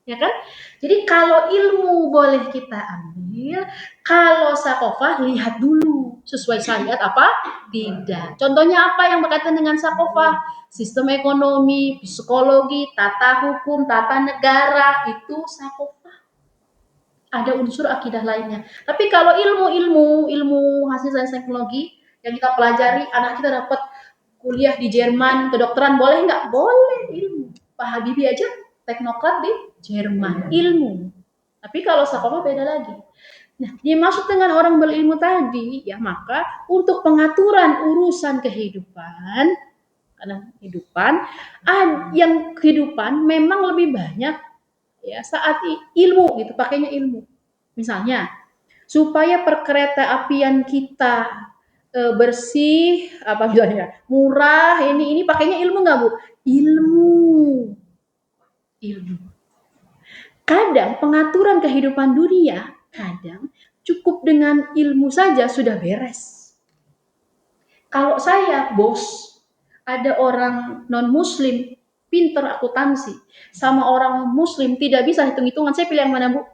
Ya kan? Jadi kalau ilmu boleh kita ambil, kalau sakofah lihat dulu sesuai syariat apa? Tidak. Contohnya apa yang berkaitan dengan sakofah? Sistem ekonomi, psikologi, tata hukum, tata negara, itu sakofah. Ada unsur akidah lainnya. Tapi kalau ilmu hasil sains teknologi yang kita pelajari, anak kita dapat kuliah di Jerman, kedokteran, boleh nggak? Boleh, ilmu. Pak Habibie aja teknokrat di Jerman, ilmu. Tapi kalau sakofah beda lagi. Nah, dimaksud dengan orang berilmu tadi, ya maka untuk pengaturan urusan kehidupan, karena kehidupan memang lebih banyak ya saat ilmu gitu, pakainya ilmu. Misalnya, supaya perkereta apian kita bersih, apa bilangnya, murah, ini pakainya ilmu nggak Bu? Ilmu. Kadang pengaturan kehidupan dunia, kadang cukup dengan ilmu saja sudah beres. Kalau saya bos, ada orang non-muslim pinter akuntansi, sama orang muslim tidak bisa hitung-hitungan, saya pilih yang mana Bu?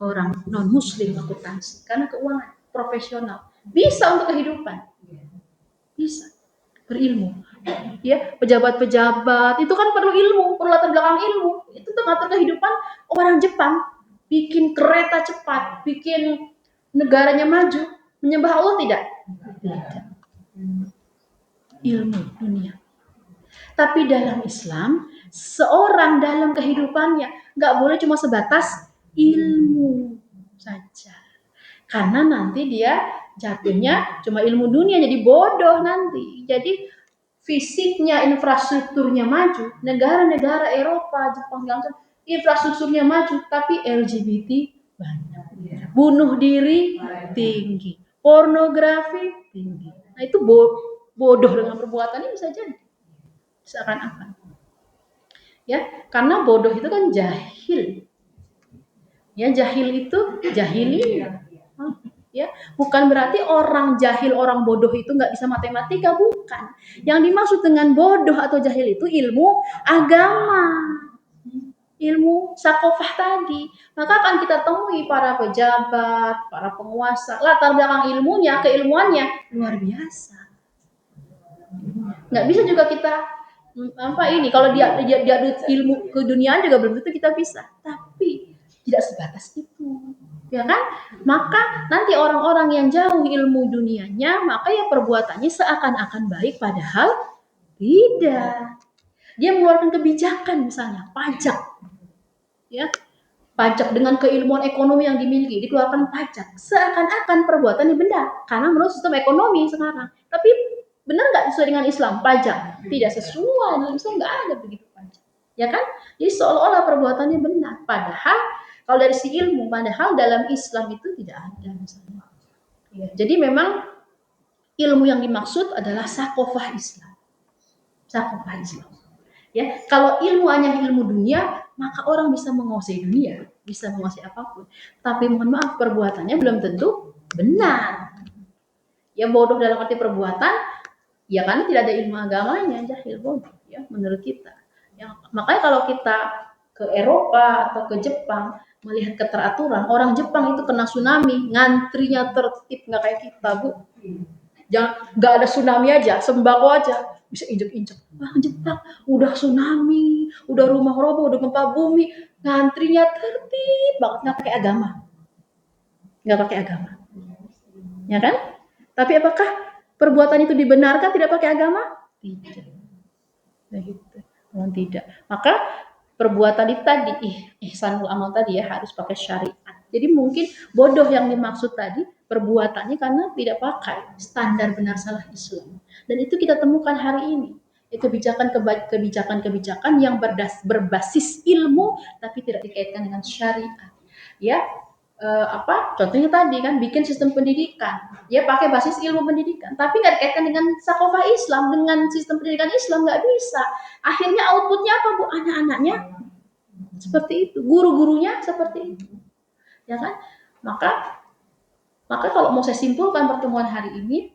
Orang non-muslim akuntansi, karena keuangan profesional, bisa untuk kehidupan, bisa berilmu. Ya, pejabat-pejabat itu kan perlu ilmu, perlu latar belakang ilmu. Itu untuk ngatur kehidupan orang Jepang, bikin kereta cepat, bikin negaranya maju, menyembah Allah tidak? Tidak. Ilmu dunia. Tapi dalam Islam, seorang dalam kehidupannya nggak boleh cuma sebatas ilmu saja. Karena nanti dia jatuhnya cuma ilmu dunia, jadi bodoh nanti. Jadi fisiknya, infrastrukturnya maju, negara-negara Eropa, Jepang, infrastrukturnya maju, tapi LGBT banyak, bunuh diri tinggi, pornografi tinggi. Nah itu bodoh dengan perbuatannya bisa jadi seakan-akan. Ya, karena bodoh itu kan jahil. Ya, jahil itu jahiliyah. Ya, bukan berarti orang jahil, orang bodoh itu nggak bisa matematika, bukan. Yang dimaksud dengan bodoh atau jahil itu ilmu agama, ilmu sakofah tadi. Maka akan kita temui para pejabat, para penguasa, latar belakang ilmunya, keilmuannya luar biasa. Nggak bisa juga kita kalau dia ilmu keduniaan juga belum tentu kita bisa, tapi tidak sebatas itu. Ya kan? Maka nanti orang-orang yang jauh ilmu dunianya, maka ya perbuatannya seakan-akan baik, padahal tidak. Dia mengeluarkan kebijakan misalnya pajak, ya pajak dengan keilmuan ekonomi yang dimiliki dikeluarkan pajak, seakan-akan perbuatannya benar karena menurut sistem ekonomi sekarang. Tapi benar nggak sesuai dengan Islam? Pajak tidak sesuai dalam Islam, nggak ada begitu pajak, ya kan? Jadi seolah-olah perbuatannya benar, padahal kalau dari si ilmu, padahal dalam Islam itu tidak ada misalnya. Ya, jadi memang ilmu yang dimaksud adalah sakofah Islam, sakofah Islam. Ya, kalau ilmu hanya ilmu dunia, maka orang bisa menguasai dunia, bisa menguasai apapun. Tapi mohon maaf, perbuatannya belum tentu benar. Ya bodoh dalam arti perbuatan, ya kan tidak ada ilmu agamanya, jahil bodoh ya menurut kita. Ya, makanya kalau kita ke Eropa atau ke Jepang melihat keteraturan, orang Jepang itu kena tsunami, ngantrinya tertib nggak kayak kita, Bu. Jangan nggak ada tsunami aja, sembako aja bisa injek-injek. Wah, Jepang udah tsunami, udah rumah roboh, udah gempa bumi, ngantrinya tertib banget, nggak pakai agama, nggak pakai agama, ya kan? Tapi apakah perbuatan itu dibenarkan tidak pakai agama? Tidak. Nah, gitu. Tidak. Maka perbuatan itu tadi, ihsanul amal tadi ya harus pakai syariat. Jadi mungkin bodoh yang dimaksud tadi perbuatannya karena tidak pakai standar benar salah Islam. Dan itu kita temukan hari ini. Kebijakan-kebijakan yang berbasis ilmu tapi tidak dikaitkan dengan syariat. Ya, contohnya tadi kan bikin sistem pendidikan ya pakai basis ilmu pendidikan tapi nggak dikaitkan dengan sakofah Islam, dengan sistem pendidikan Islam, nggak bisa. Akhirnya outputnya apa, Bu? Anak-anaknya seperti itu, guru-gurunya seperti itu, ya kan? Maka kalau mau saya simpulkan pertemuan hari ini,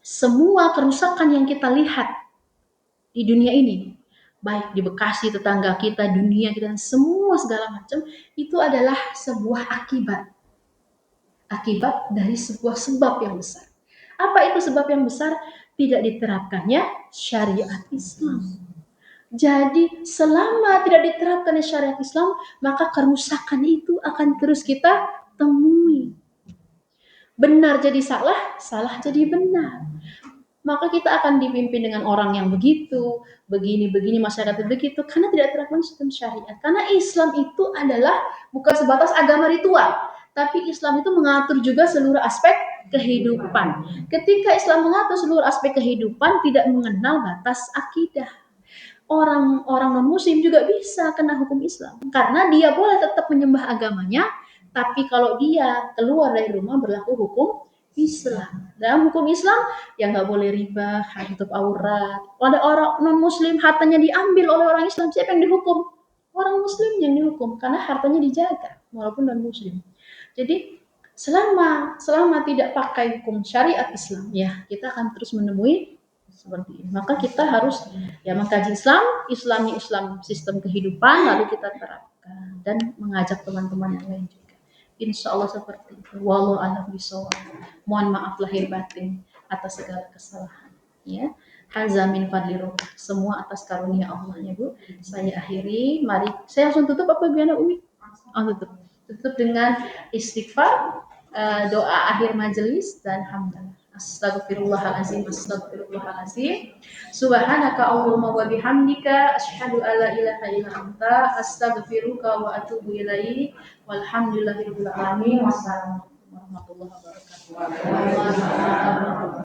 semua kerusakan yang kita lihat di dunia ini, baik di Bekasi, tetangga kita, dunia kita, dan semua segala macam, itu adalah sebuah akibat dari sebuah sebab yang besar. Apa itu sebab yang besar? Tidak diterapkannya syariat Islam. Jadi selama tidak diterapkannya syariat Islam, maka kerusakan itu akan terus kita temui. Benar jadi salah, salah jadi benar. Maka kita akan dipimpin dengan orang yang begitu, begini, masyarakat begitu, karena tidak terapkan sistem syariat. Karena Islam itu adalah bukan sebatas agama ritual, tapi Islam itu mengatur juga seluruh aspek kehidupan. Ketika Islam mengatur seluruh aspek kehidupan, tidak mengenal batas akidah. Orang non-muslim juga bisa kena hukum Islam, karena dia boleh tetap menyembah agamanya, tapi kalau dia keluar dari rumah berlaku hukum Islam. Dalam hukum Islam, ya nggak boleh riba, tutup aurat. Ada orang non-muslim hartanya diambil oleh orang Islam, siapa yang dihukum? Orang Muslim yang dihukum, karena hartanya dijaga, walaupun non-muslim. Jadi selama tidak pakai hukum syariat Islam, ya kita akan terus menemui seperti ini. Maka kita harus ya mengkaji Islam sistem kehidupan, lalu kita terapkan dan mengajak teman-teman yang lain juga. Insya Allah seperti itu. Wallahu a'lam bishawab. Mohon maaf lahir batin atas segala kesalahan. Ya, hadza min fadli rabbih. Semua atas karunia Allah ya Bu. Saya akhiri. Mari saya langsung tutup apa gimana Umi? Tutup dengan istighfar, doa akhir majelis dan hamdalah. Astagfirullahalazim. Subhanaka Allahumma wa bihamdika asyhadu alla ilaha illa anta astaghfiruka wa atubu ilaik. Walhamdulillahirabbil alamin. Wassalamualaikum warahmatullahi wabarakatuh.